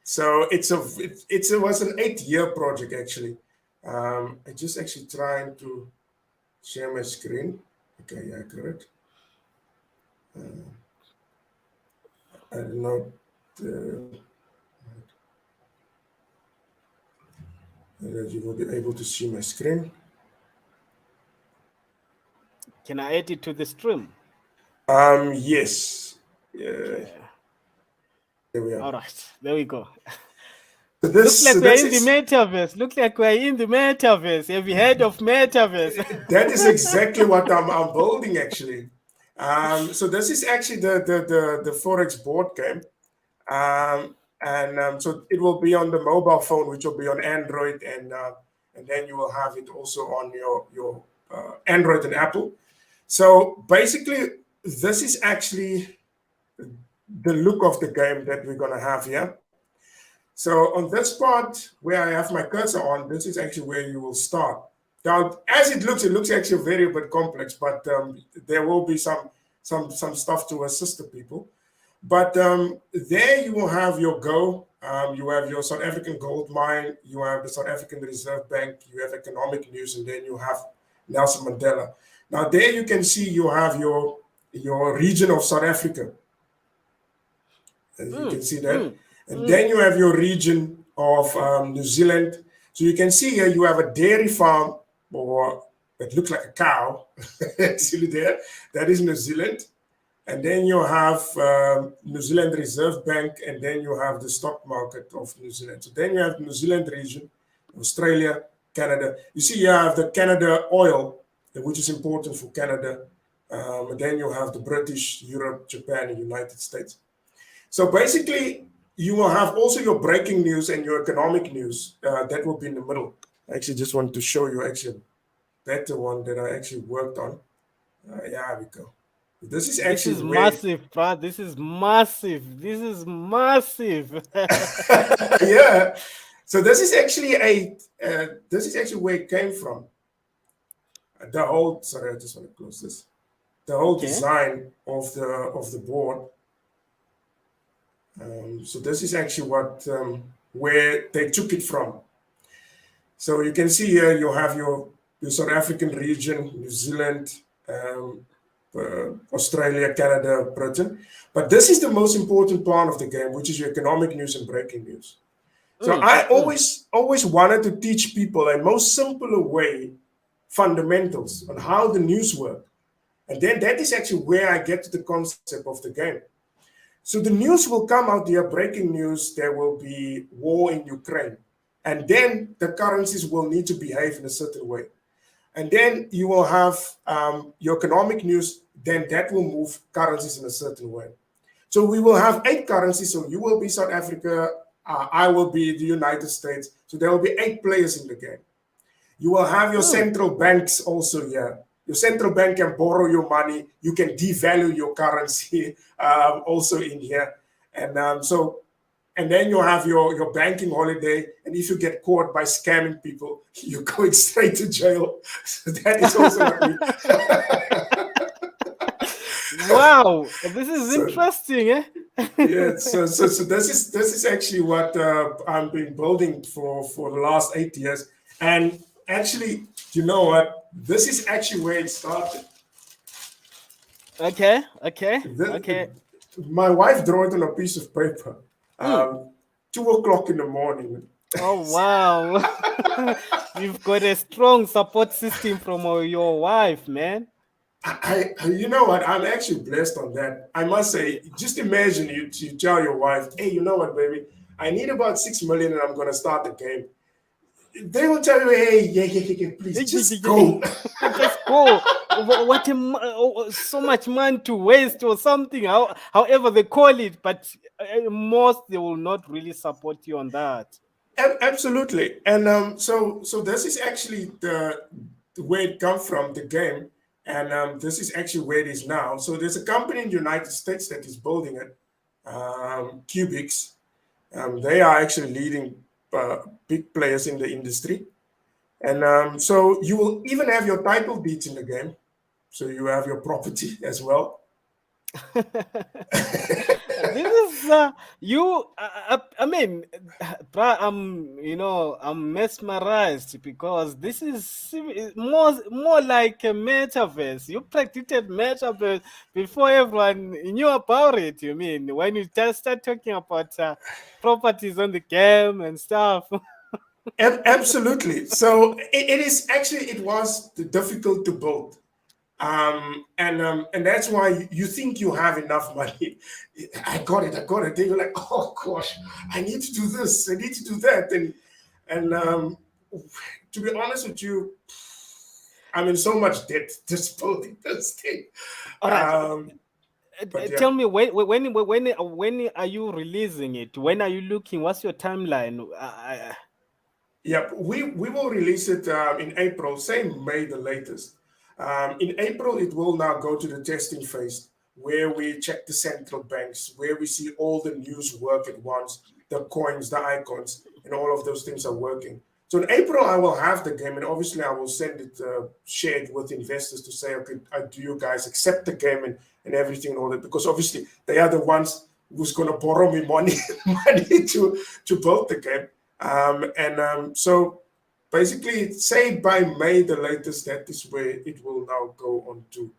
So it was an 8-year project actually. I just actually trying to share my screen. Okay, yeah, correct. I don't know. That you will be able to see my screen. Can I add it to the stream? Yes. Okay. There we are. All right. There we go. So Looks this like so we're this in the is metaverse. Looks like we're in the metaverse. Have you heard of metaverse? that is exactly what I'm building actually. So this is actually the Forex board game. And so it will be on the mobile phone, which will be on Android, and then you will have it also on your Android and Apple. So basically, this is actually the look of the game that we're gonna have here. So on this part where I have my cursor on, this is actually where you will start. Now, as it looks actually very bit complex, but there will be some stuff to assist the people. But there you will have your go. You have your South African gold mine. You have the South African Reserve Bank. You have economic news, and then you have Nelson Mandela. Now there you can see you have your region of South Africa. As you can see that. And then you have your region of New Zealand. So you can see here you have a dairy farm, or it looks like a cow, actually there. That is New Zealand. And then you have New Zealand Reserve Bank, and then you have the stock market of New Zealand. So then you have New Zealand region, Australia, Canada. You see you have the Canada oil, which is important for Canada. And then you have the British, Europe, Japan, and United States. So basically, you will have also your breaking news and your economic news. That will be in the middle. I actually just want to show you actually a better one that I actually worked on. Yeah, we go. This is This actually is where, massive, bro. This is massive. This is massive. yeah. So this is actually where it came from. The whole, sorry, I just want to close this. The whole design of the board. So this is actually where they took it from. So you can see here you have your South African region, New Zealand, Australia, Canada, Britain. But this is the most important part of the game, which is your economic news and breaking news. So I always wanted to teach people a most simpler way, fundamentals on how the news work. And then that is actually where I get to the concept of the game. So the news will come out there, breaking news, there will be war in Ukraine. And then the currencies will need to behave in a certain way. And then you will have your economic news, then that will move currencies in a certain way. So we will have 8 currencies. So you will be South Africa, I will be the United States. So there will be 8 players in the game. You will have your central banks also here. Your central bank can borrow your money. You can devalue your currency also in here. And and then you have your banking holiday. And if you get caught by scamming people, you're going straight to jail. So that is also like me. Wow, this is interesting, eh? Yeah, so this is actually what I've been building for the last 8 years. And actually, you know what? This is actually where it started. Okay. My wife drew it on a piece of paper. 2 o'clock in the morning. Oh wow. You've got a strong support system from your wife, man. You know what? I'm actually blessed on that. I must say, just imagine you tell your wife, hey, you know what, baby? I need about 6 million and I'm going to start the game. They will tell you, hey, yeah, please, just go. Just go. What so much money to waste or something, however they call it, but most they will not really support you on that. Absolutely. And so this is actually the where it comes from, the game. And this is actually where it is now. So there's a company in the United States that is building it, Cubics. They are actually leading big players in the industry. And so you will even have your title deeds in the game. So you have your property as well. This is you. I mean, I'm mesmerized because this is more like a metaverse. You predicted metaverse before everyone knew about it. You mean when you just start talking about properties on the game and stuff? Absolutely. So it is actually, it was difficult to build. And that's why you think you have enough money. I got it. Then you're like, oh gosh, I need to do this. I need to do that. And to be honest with you, I'm in so much debt just building this thing. All right. But yeah. Tell me when are you releasing it? When are you looking? What's your timeline? Yeah, we will release it in April, say May the latest. In April, it will now go to the testing phase where we check the central banks, where we see all the news work at once, the coins, the icons, and all of those things are working. So in April, I will have the game, and obviously I will send it, share it with investors to say, okay, do you guys accept the game and everything and all that? Because obviously they are the ones who's going to borrow me money to build the game. So basically, say by May the latest, that is where it will now go onto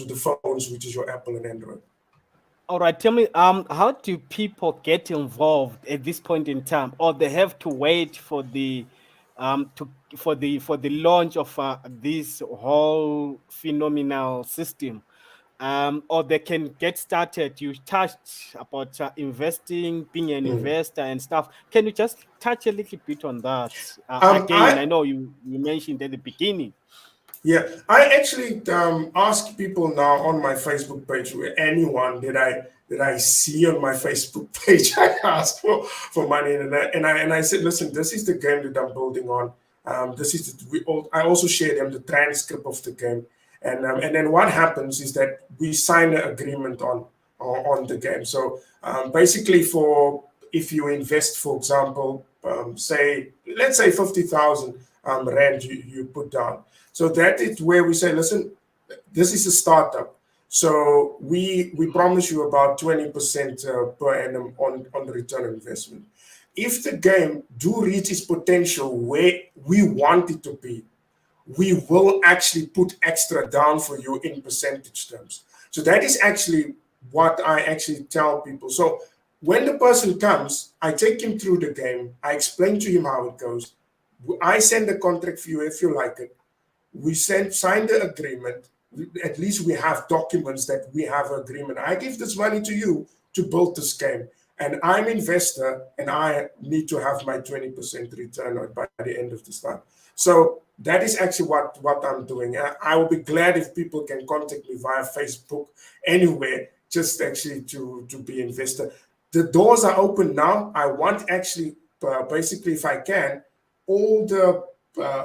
the phones, which is your Apple and Android. All right, tell me, how do people get involved at this point in time, or they have to wait for the for the launch of this whole phenomenal system, or they can get started? You touched about investing, being an investor, and stuff. Can you just touch a little bit on that again? I know you mentioned at the beginning. Yeah, I actually ask people now on my Facebook page, anyone that I see on my Facebook page, I ask for money, and I said, listen, this is the game that I'm building on. I also share them the transcript of the game, and then what happens is that we sign an agreement on the game. So basically, for if you invest, for example, let's say 50,000 rand you put down. So that is where we say, listen, this is a startup. So we promise you about 20% per annum on the return on investment. If the game do reach its potential where we want it to be, we will actually put extra down for you in percentage terms. So that is actually what I actually tell people. So when the person comes, I take him through the game. I explain to him how it goes. I send the contract for you if you like it. We sign the agreement. At least we have documents that we have agreement. I give this money to you. to build this game. And I'm investor, and I need to have my 20% return by the end of this time. So that is actually what I'm doing. I will be glad if people can contact me via Facebook, anywhere, just actually to be investor. The doors are open now. I want actually, basically, if I can, all the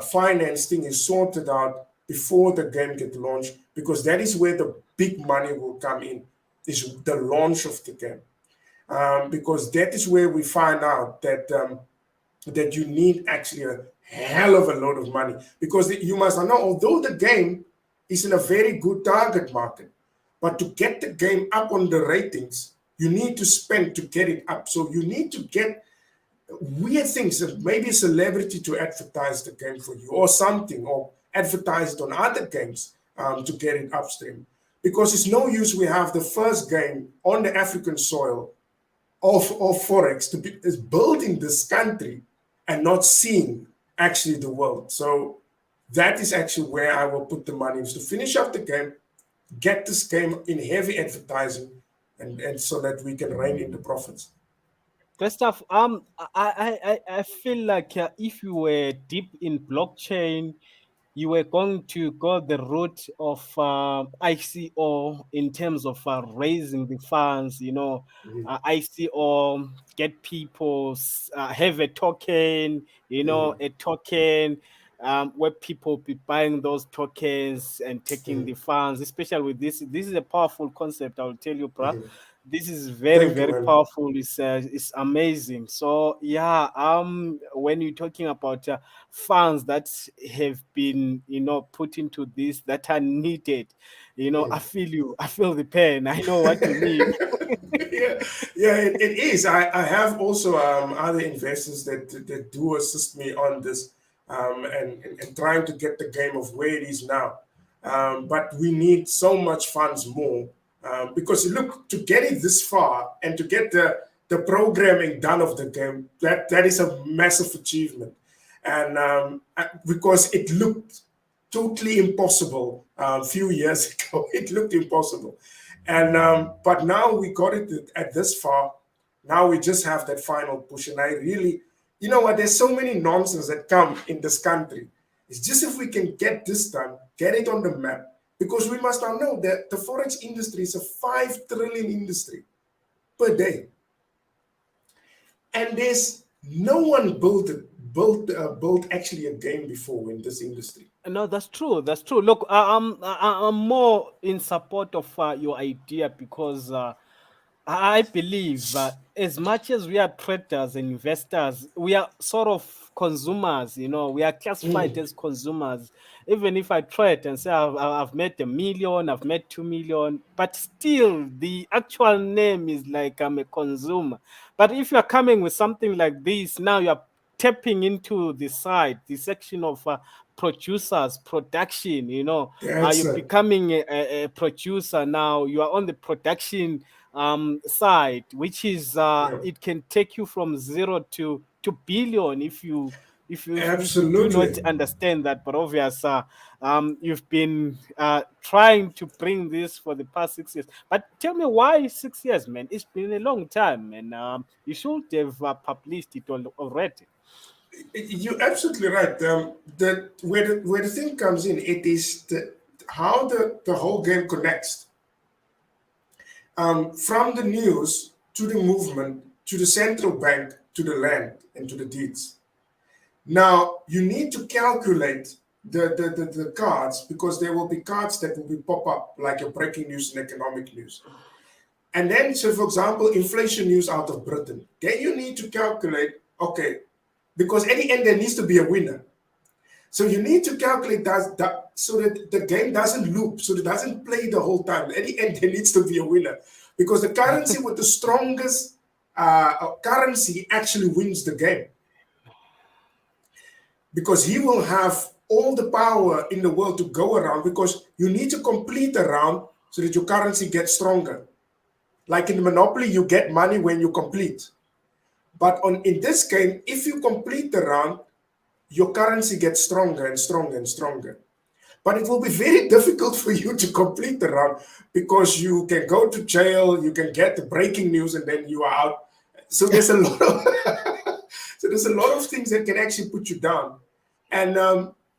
finance thing is sorted out before the game gets launched, because that is where the big money will come in, is the launch of the game. Because that is where we find out that you need actually a hell of a lot of money, because you must know, although the game is in a very good target market, but to get the game up on the ratings, you need to spend to get it up. So you need to get weird things, maybe a celebrity to advertise the game for you or something, or advertise it on other games to get it upstream. Because it's no use we have the first game on the African soil of Forex to be is building this country and not seeing actually the world. So that is actually where I will put the money, is to finish up the game, get this game in heavy advertising, and so that we can rein in the profits. Christoph, I feel like if you were deep in blockchain, you were going to go the route of ICO in terms of raising the funds, ICO, get people, have a token, a token where people be buying those tokens and taking the funds, especially with this. This is a powerful concept, I'll tell you, bro. This is very, Thank you, very man. powerful. It's amazing. So yeah, when you're talking about funds that have been, put into this, that are needed, I feel you. I feel the pain. I know what you mean. Yeah, yeah, it is. I have also other investors that do assist me on this, and trying to get the game of where it is now. But we need so much funds more, because look, to get it this far and to get the programming done of the game, that is a massive achievement. And because it looked totally impossible a few years ago, it looked impossible. And but now we got it at this far. Now we just have that final push. And I really, you know what, there's so many nonsense that come in this country. It's just if we can get this done, get it on the map, because we must now know that the Forex industry is a 5 trillion industry per day. And there's no one built actually a game before in this industry. No, that's true. That's true. Look, I'm more in support of your idea because I believe as much as we are traders and investors, we are sort of consumers, we are classified as consumers. Even if I trade and say I've made 1 million, I've made 2 million, but still the actual name is like I'm a consumer. But if you're coming with something like this, now you're tapping into the side, the section of producers, production, That's you're becoming a producer now, you are on the production side, which is yeah, it can take you from zero to billion if you do not absolutely. understand that. But obvious, you've been trying to bring this for the past 6 years. But tell me, why 6 years, man? It's been a long time, and you should have published it already. You're absolutely right. Where the thing comes in, it is how the whole game connects, from the news to the movement to the central bank to the land and to the deeds. Now you need to calculate the cards, because there will be cards that will be pop up like your breaking news and economic news. And then, so for example, inflation news out of Britain. Then you need to calculate, okay, because at the end there needs to be a winner. So you need to calculate that so that the game doesn't loop, so it doesn't play the whole time. At the end there needs to be a winner, because the currency with the strongest currency actually wins the game, because he will have all the power in the world to go around, because you need to complete a round so that your currency gets stronger. Like in Monopoly, you get money when you complete. But in this game, if you complete the round, your currency gets stronger and stronger and stronger. But it will be very difficult for you to complete the run because you can go to jail, you can get the breaking news, and then you are out. So there's a lot of so there's a lot of things that can actually put you down. And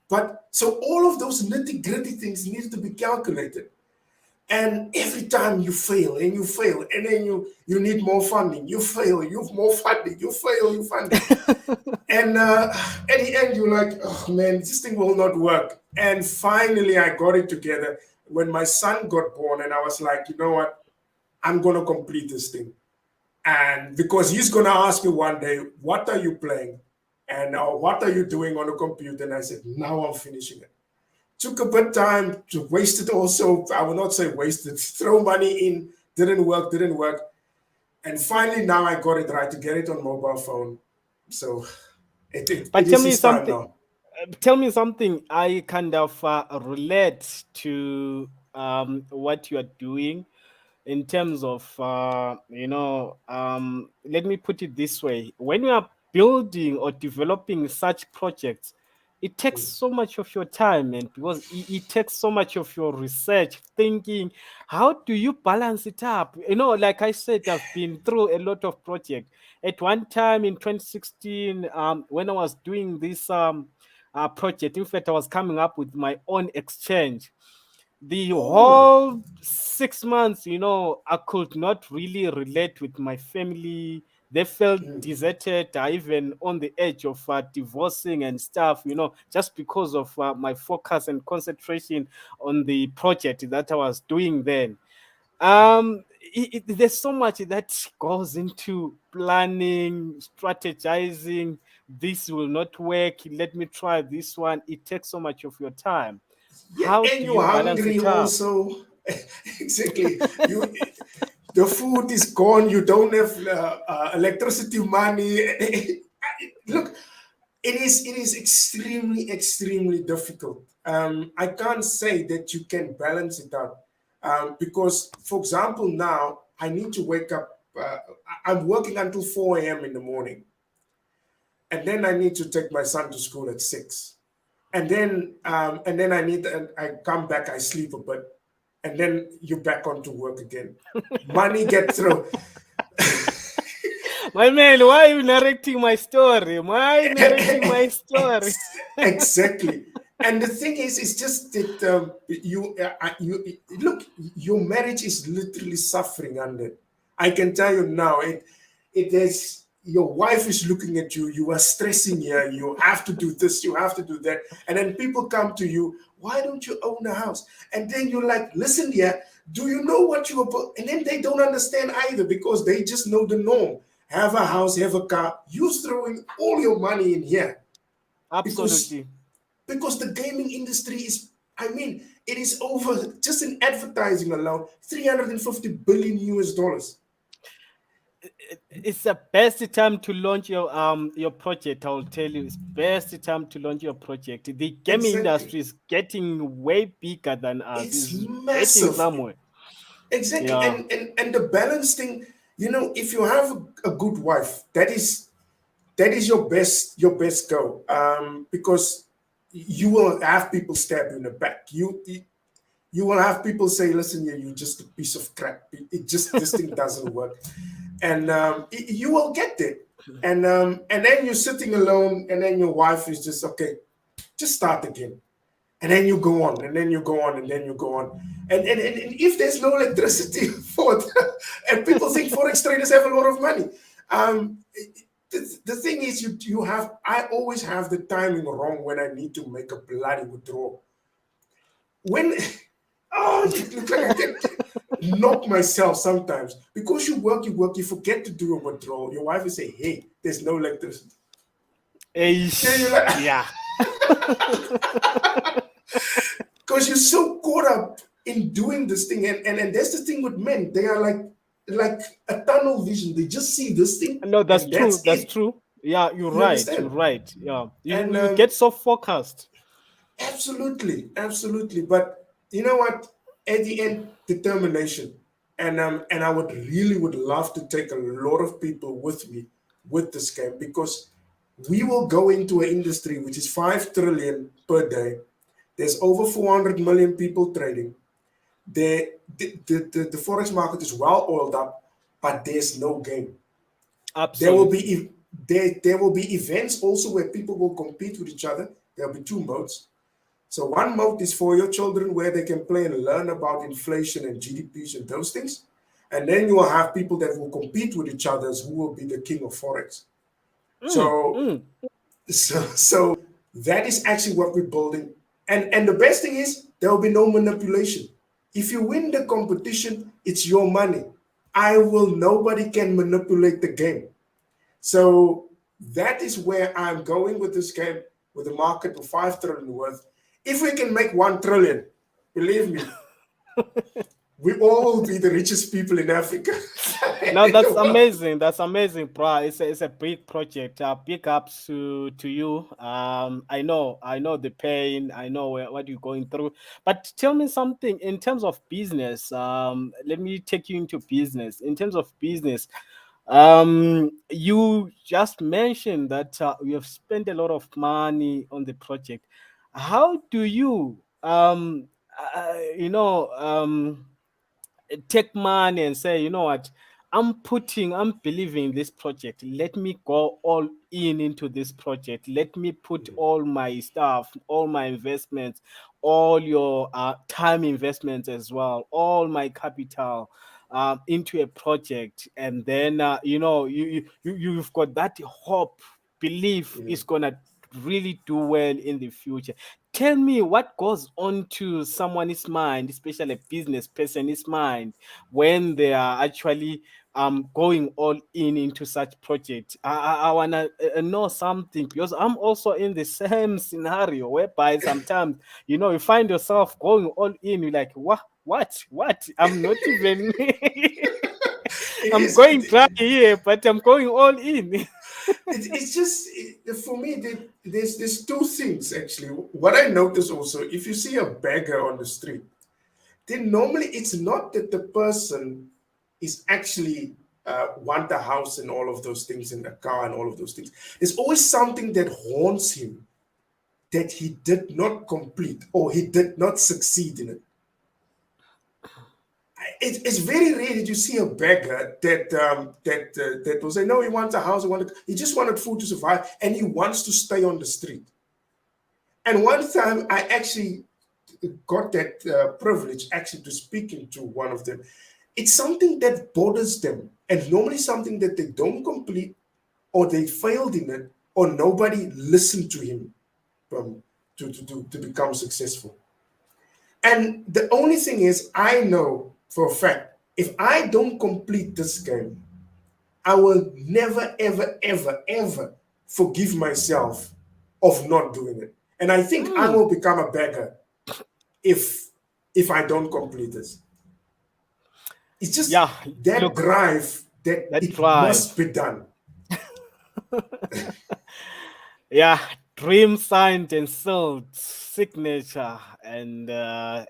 but so all of those nitty gritty things need to be calculated. And every time you fail and you fail, and then you need more funding, you fail, you have more funding, you fail, you funding. And at the end, you're like, oh man, this thing will not work. And finally, I got it together when my son got born, and I was like, you know what? I'm going to complete this thing. And because he's going to ask me one day, what are you playing? And what are you doing on the computer? And I said, now I'm finishing it. Took a bit time to waste it also. I will not say wasted, throw money in, didn't work. And finally, now I got it right to get it on mobile phone. So it But is his time now. tell me something. I kind of relate to what you are doing in terms of let me put it this way: when you are building or developing such projects, it takes so much of your time, and because it takes so much of your research thinking. How do you balance it up? Like I said, I've been through a lot of projects. At one time in 2016, when I was doing this project, in fact I was coming up with my own exchange. The Oh, whole 6 months, I could not really relate with my family. They felt deserted, even on the edge of divorcing and stuff, just because of my focus and concentration on the project that I was doing then. There's so much that goes into planning, strategizing. This will not work. Let me try this one. It takes so much of your time. yeah, How and do you you're balance hungry it up? also. Exactly. The food is gone. You don't have electricity money. Look, it is extremely difficult. I can't say that you can balance it out because, for example, now I need to wake up. I'm working until 4 a.m. in the morning, and then I need to take my son to school at 6, and then I come back, I sleep a bit, and then you're back onto work again. Money get through. My man, why are you narrating my story? Why are you narrating my story? Exactly. And the thing is, it's just that you look, your marriage is literally suffering under it. I can tell you now, it is. Your wife is looking at you. You are stressing here. You have to do this. You have to do that. And then people come to you. Why don't you own a house? And then you're like, listen here. Do you know what you are? And then they don't understand either because they just know the norm. Have a house, have a car. You're throwing all your money in here because Absolutely. because the gaming industry is, I mean, it is over just in advertising alone, 350 billion US dollars. It's the best time to launch your project. I will tell you, it's best time to launch your project. The gaming Exactly. industry is getting way bigger than us. It's It's getting massive. somewhere. Exactly. Yeah, And the balance thing, if you have a good wife, that is your best go. Because you will have people stab you in the back. You will have people say, listen, you're just a piece of crap. This thing doesn't work. And you will get it. And then you're sitting alone, and then your wife is just, okay, just start again. And then you go on, and then you go on, and then you go on. And if there's no electricity for it, and people think Forex traders have a lot of money. The thing is, I always have the timing wrong when I need to make a bloody withdrawal. When it looks like I get knock myself sometimes because you forget to do a withdrawal. Your wife will say, "Hey, there's no electricity." Then you're like, yeah. because you're so caught up in doing this thing, and that's the thing with men. They are like a tunnel vision. They just see this thing, No, that's and true. that's That's it. true. Yeah, you're You right. You're understand? right. Yeah, you And you get so focused. absolutely. But you know what? At the end, determination. And I would love to take a lot of people with me with this game because we will go into an industry which is 5 trillion per day. There's over 400 million people trading. The forex market is well oiled up, but there's no game. There will Absolutely. be there will be events also where people will compete with each other. There'll be two modes. So one mode is for your children where they can play and learn about inflation and GDPs and those things. And then you will have people that will compete with each other as who will be the king of forex. Mm, So mm. so that is actually what we're building. And the best thing is there will be no manipulation. If you win the competition, it's your money. Nobody can manipulate the game. So that is where I'm going with this game, with the market of 5 trillion worth. If we can make 1 trillion, believe me, we all will be the richest people in Africa. No, In that's the world. amazing. That's amazing, bro. It's a big project. Big ups to you. I know the pain. I know what you're going through. But tell me something in terms of business. Let me take you into business. In terms of business, you just mentioned that you have spent a lot of money on the project. How do you uh, you know um take money and say, you know what, I'm believing in this project. Let me go all in into this project. Let me put all my stuff, all my investments, all your time investments as well, all my capital into a project, and then you've got that hope, belief Mm, is gonna really do well in the future. Tell me what goes on to someone's mind, especially a business person's mind, when they are actually going all in into such project. I wanna know something, because I'm also in the same scenario whereby sometimes you find yourself going all in. You're like, what? I'm not even. it I'm is. going dry here, but I'm going all in. It's just for me. There's two things actually. What I notice also, if you see a beggar on the street, then normally it's not that the person is actually want a house and all of those things and a car and all of those things. There's always something that haunts him that he did not complete or he did not succeed in it. It's very rare that you see a beggar that will say, no, he wants a house, he just wanted food to survive, and he wants to stay on the street. And one time, I actually got that privilege actually to speaking to one of them. It's something that bothers them, and normally something that they don't complete, or they failed in it, or nobody listened to him um, to become successful. And the only thing is, I know for a fact, if I don't complete this game, I will never, ever, ever, ever forgive myself of not doing it. And I think I Mm, will become a beggar if if I don't complete this. It's just yeah, that look, drive that that it must drive. be done. Yeah, dream signed and sealed, signature, and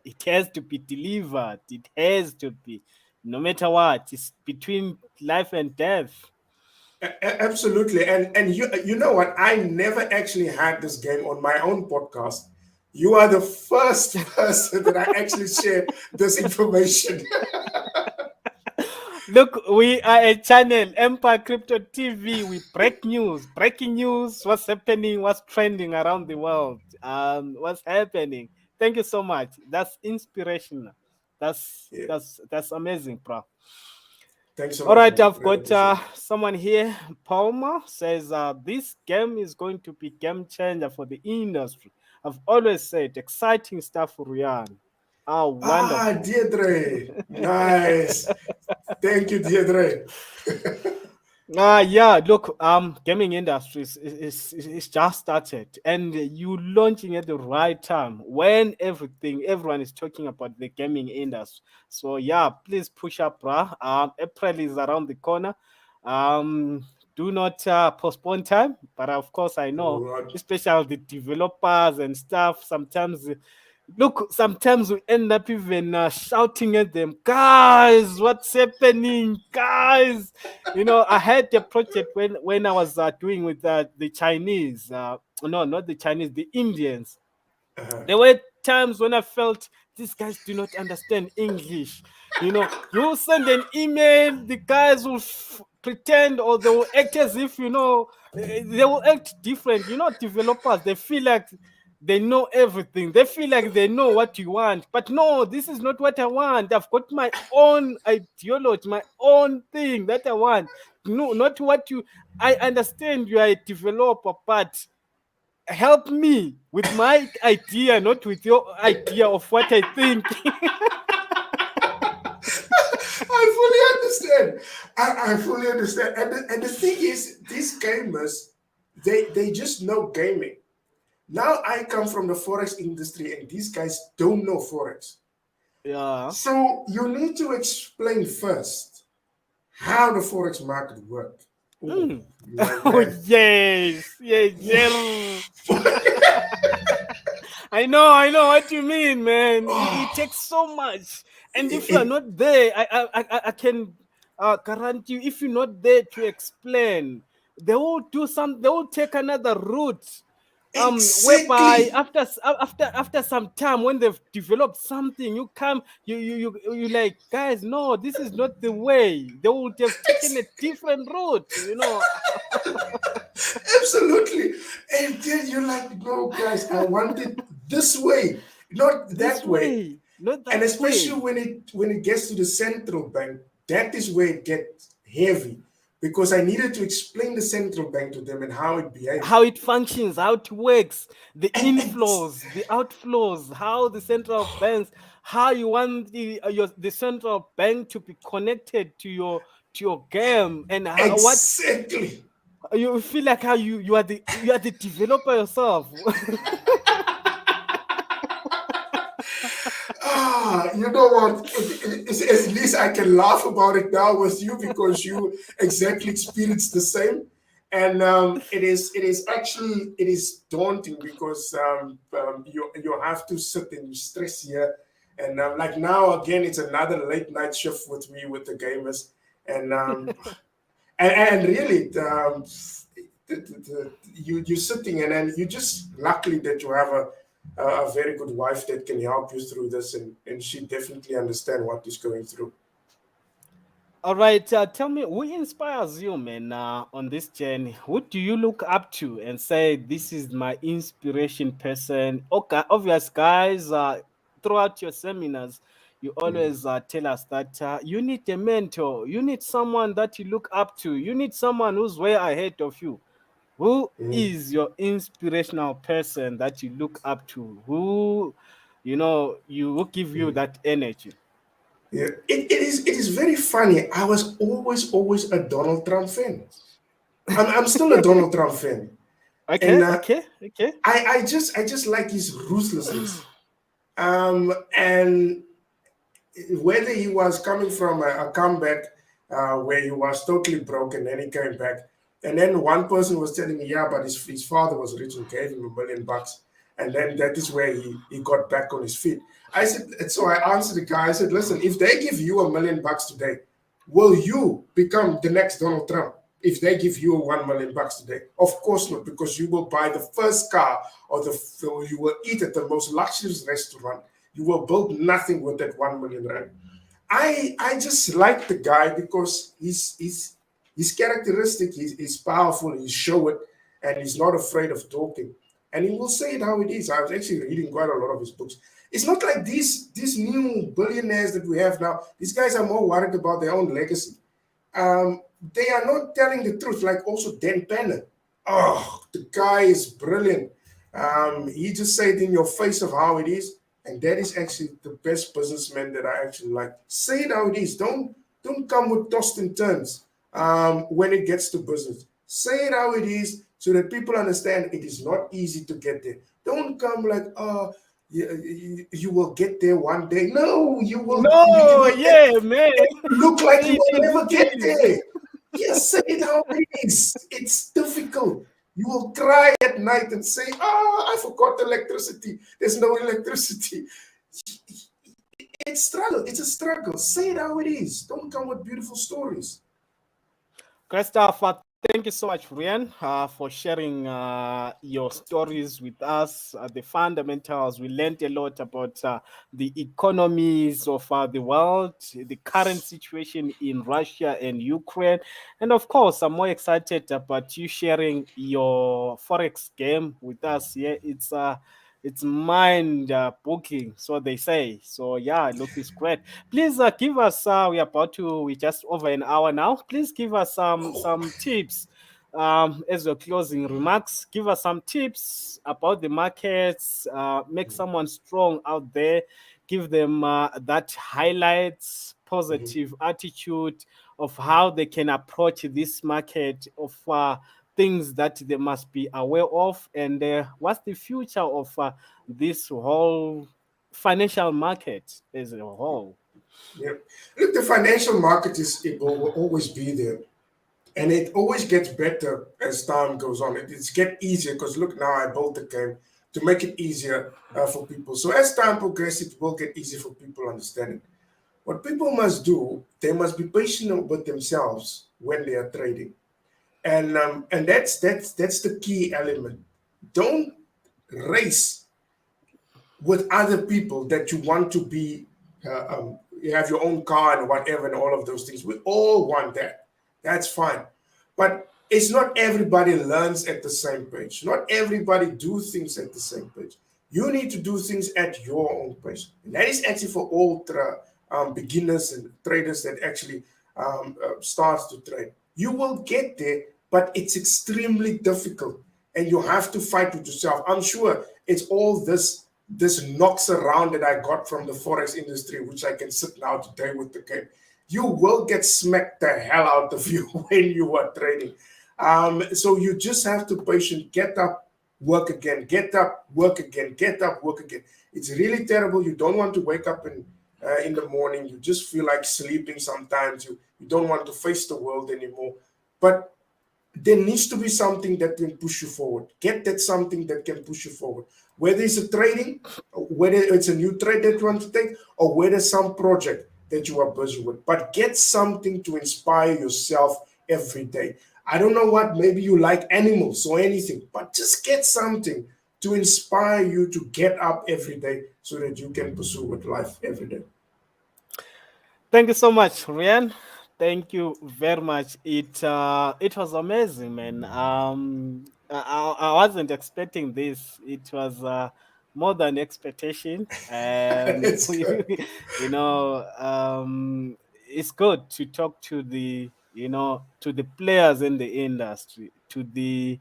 it has to be delivered. It has to be, no matter what. It's between life and death. Absolutely. And you know what? I never actually had this game on my own podcast. You are the first person that I actually shared this information. Look, we are a channel, Empire Crypto TV. We break news, breaking news, what's happening, what's trending around the world, what's happening. Thank you so much. That's inspirational. That's Yeah. that's that's amazing, bro. Thanks a All lot, right, man. I've Really got appreciate it. someone here. Palmer says this game is going to be game changer for the industry. I've always said exciting stuff for Reiaan. Ah, Ah, wonderful. Deirdre. Nice. Thank you, Deirdre. Yeah, look, gaming industry is just started, and you launching at the right time when everyone is talking about the gaming industry. So yeah, please push up, bruh. April is around the corner. Do not postpone time, but of course I All know, right. especially the developers and stuff. Sometimes look, sometimes we end up even shouting at them, guys, what's happening, guys? I had a project when I was doing with the Chinese. No, not the Chinese, the Indians. Uh-huh. They were times when I felt these guys do not understand English. You send an email, the guys will pretend, or they will act as if, they will act different. Developers, they feel like they know everything. They feel like they know what you want. But no, this is not what I want. I've got my own ideology, my own thing that I want. No, not what you. I understand you are a developer, but help me with my idea, not with your idea of what I think. I fully understand. I fully understand. And the thing is, these gamers, they just know gaming. Now I come from the Forex industry and these guys don't know Forex. Yeah. So you need to explain first how the Forex market works. Oh, Mm. my Oh man. yes, yes, yes. I know what you mean, man. It Oh, takes so much, and it, if you are it, not there, I can guarantee you, if you're not there to explain, they will do some. They will take another route. Whereby exactly. after some time, when they've developed something, you come, you like, guys, no, this is not the way. They would have taken a different route. Absolutely. And then you're like, no, guys, I want it this way, not This that way. way, not And that especially way. when it gets to the central bank, that is where it gets heavy. Because I needed to explain the central bank to them and how it behaves. How it functions, how it works, the And inflows, the outflows, how the central banks, how you want the central bank to be connected to your game, and what exactly. you feel like, how you are the developer yourself. You know what? At least I can laugh about it now with you because you exactly experienced the same. And it is daunting because you have to sit and you stress here. And like now again, it's another late night shift with me with the gamers. And and really, you're sitting and then you just luckily that you have a very good wife that can help you through this, and she definitely understand what is going through. All right, tell me, who inspires you, man, on this journey? Who do you look up to and say, this is my inspiration person? Okay, obvious, guys, throughout your seminars, you always tell us that you need a mentor, you need someone that you look up to, you need someone who's way ahead of you. Who Mhm. is your inspirational person that you look up to? Who give you that energy? Yeah, it is very funny. I was always a Donald Trump fan. I'm still a Donald Trump fan, and Okay, okay, okay. I just like his ruthlessness. And whether he was coming from a comeback where he was totally broken, then he came back. And then one person was telling me, yeah, but his father was rich and gave him $1 million. And then that is where he got back on his feet. I said, and so I answered the guy, I said, listen, if they give you $1 million today, will you become the next Donald Trump? If they give you $1 million today, of course not, because you will buy the first car or you will eat at the most luxurious restaurant. You will build nothing with that 1 million rand. I just like the guy because his characteristic is powerful. He show it, and he's not afraid of talking. And he will say it how it is. I was actually reading quite a lot of his books. It's not like these new billionaires that we have now. These guys are more worried about their own legacy. They are not telling the truth. Like also Dan Penner. Oh, the guy is brilliant. He just said in your face of how it is, and that is actually the best businessman that I actually like. Say it how it is. Don't come with tossed and turns when it gets to business. Say it how it is so that people understand it is not easy to get there. Don't come like, oh, you will get there one day. No, you No, will yeah, man. look like Say you it will as never it get is. there. Yes, say it how it is. It's difficult. You will cry at night and say, I forgot electricity. There's no electricity. It's struggle. It's a struggle. Say it how it is. Don't come with beautiful stories. Christopher, Thank you so much, Rian, for sharing your stories with us, the fundamentals. We learned a lot about the economies of the world, the current situation in Russia and Ukraine. And of course, I'm more excited about you sharing your Forex game with us. Yeah, it's mind booking, so they say. So yeah, look, it's great. Please give us. We just over an hour now. Please give us some tips as your closing remarks. Give us some tips about the markets. Make someone strong out there. Give them that highlights Mhm. positive attitude of how they can approach this market of things that they must be aware of, and what's the future of this whole financial market as a whole. Yeah. Look, the financial market will always be there. And it always gets better as time goes on. It's get easier because look, now I built the game to make it easier for people. So as time progresses, it will get easier for people to understand it. What people must do, they must be patient with themselves when they are trading, and that's the key element. Don't race with other people that you want to be. You have your own car and whatever, and all of those things. We all want that. That's fine, but it's not everybody learns at the same page. Not everybody do things at the same page. You need to do things at your own pace, and that is actually for all beginners and traders that actually starts to trade. You will get there, but it's extremely difficult, and you have to fight with yourself. I'm sure it's all this knocks around that I got from the forex industry, which I can sit now today with the game. You will get smacked the hell out of you when you are trading. So you just have to patient, get up, work again, get up, work again, get up, work again. It's really terrible. You don't want to wake up in the morning. You just feel like sleeping sometimes. You don't want to face the world anymore. But there needs to be something that can push you forward. Get that something that can push you forward. Whether it's a trading, whether it's a new trade that you want to take, or whether some project that you are busy with. But get something to inspire yourself every day. I don't know what, maybe you like animals or anything, but just get something to inspire you to get up every day so that you can pursue with life every day. Thank you so much, Rian. Thank you very much. It was amazing, man. I wasn't expecting this. It was more than expectation, and It's good. it's good to talk to the to the players in the industry, to the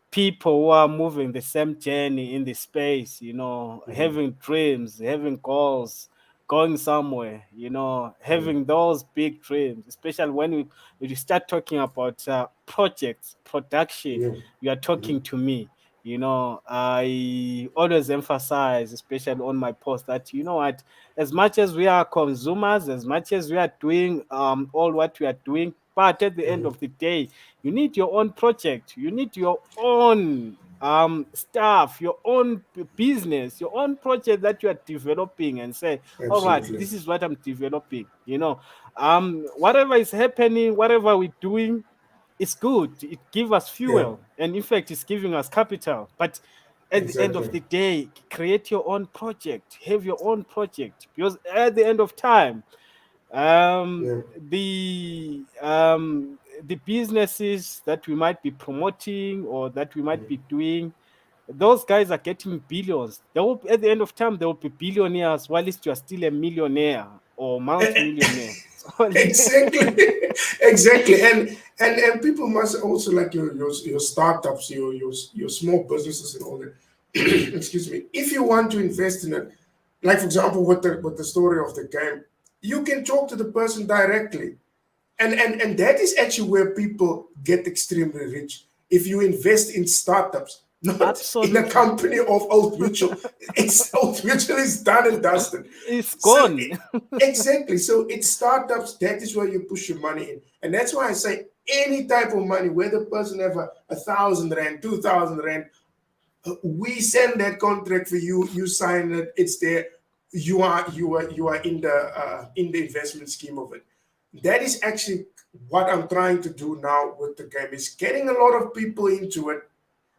people who are moving the same journey in the space, Mhm. having dreams, having goals, going somewhere, Yeah, having those big dreams, especially when you start talking about projects, production, yeah. you are Mhm. talking to me. I always emphasize, especially on my post, that what, as much as we are consumers, as much as we are doing all what we are doing, but at the end Mhm. of the day, you need your own project, you need your own staff, your own business, your own project that you are developing, and say, all right, Absolutely. this is what I'm developing. Whatever is happening, whatever we're doing, it's good. It gives us Yeah, fuel, and in fact, it's giving us capital. But at the end of exactly. the day, create your own project, have your own project, because at the end of time, Yeah. the businesses that we might be promoting or that we might be doing, those guys are getting billions. They will, at the end of time, they will be billionaires, while you are still a millionaire or multi-millionaire. So Exactly. Exactly. And people must also like your startups, your small businesses and all that. Excuse me. If you want to invest in it, like for example with the story of the game, you can talk to the person directly. And that is actually where people get extremely rich. If you invest in startups, not in a absolutely, company of Old Mutual, it's Old Mutual is done and dusted. it's So gone. exactly. So it's startups. That is where you push your money in, and that's why I say any type of money, whether person have a 1,000 rand, 2,000 rand, we send that contract for you. You sign it. It's there. You are in the investment scheme of it. that is actually what I'm trying to do now with the game, is getting a lot of people into it.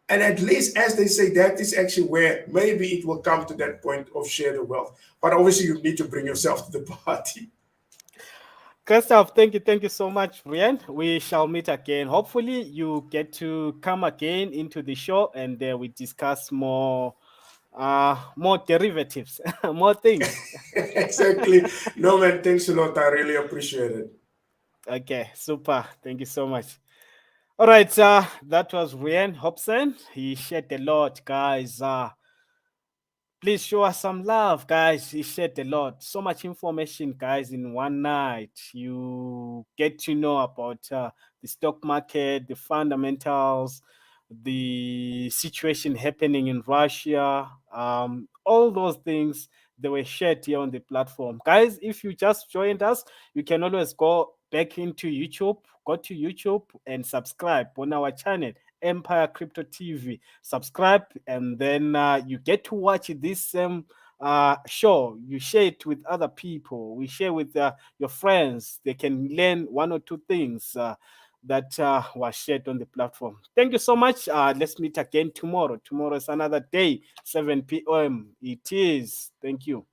And at least, as they say, that is actually where maybe it will come to that point of share the wealth. But obviously, you need to bring yourself to the party. Christoph, thank you so much, Reiaan. We shall meet again. Hopefully, you get to come again into the show, and we discuss more derivatives, more things. Exactly. No, man, thanks a lot. I really appreciate it. Okay, super. Thank you so much. All right, that was Reiaan Hobson. He shared a lot, guys. Please show us some love, guys. He shared a lot. So much information, guys, in one night. You get to know about the stock market, the fundamentals, the situation happening in Russia, all those things they were shared here on the platform. Guys, if you just joined us, you can always go back into YouTube, go to YouTube and subscribe on our channel, Empire Crypto TV. Subscribe, and then you get to watch this show. You share it with other people. We share with your friends. They can learn one or two things that was shared on the platform. Thank you so much. Let's meet again tomorrow. Tomorrow is another day, 7 p.m. It is. Thank you.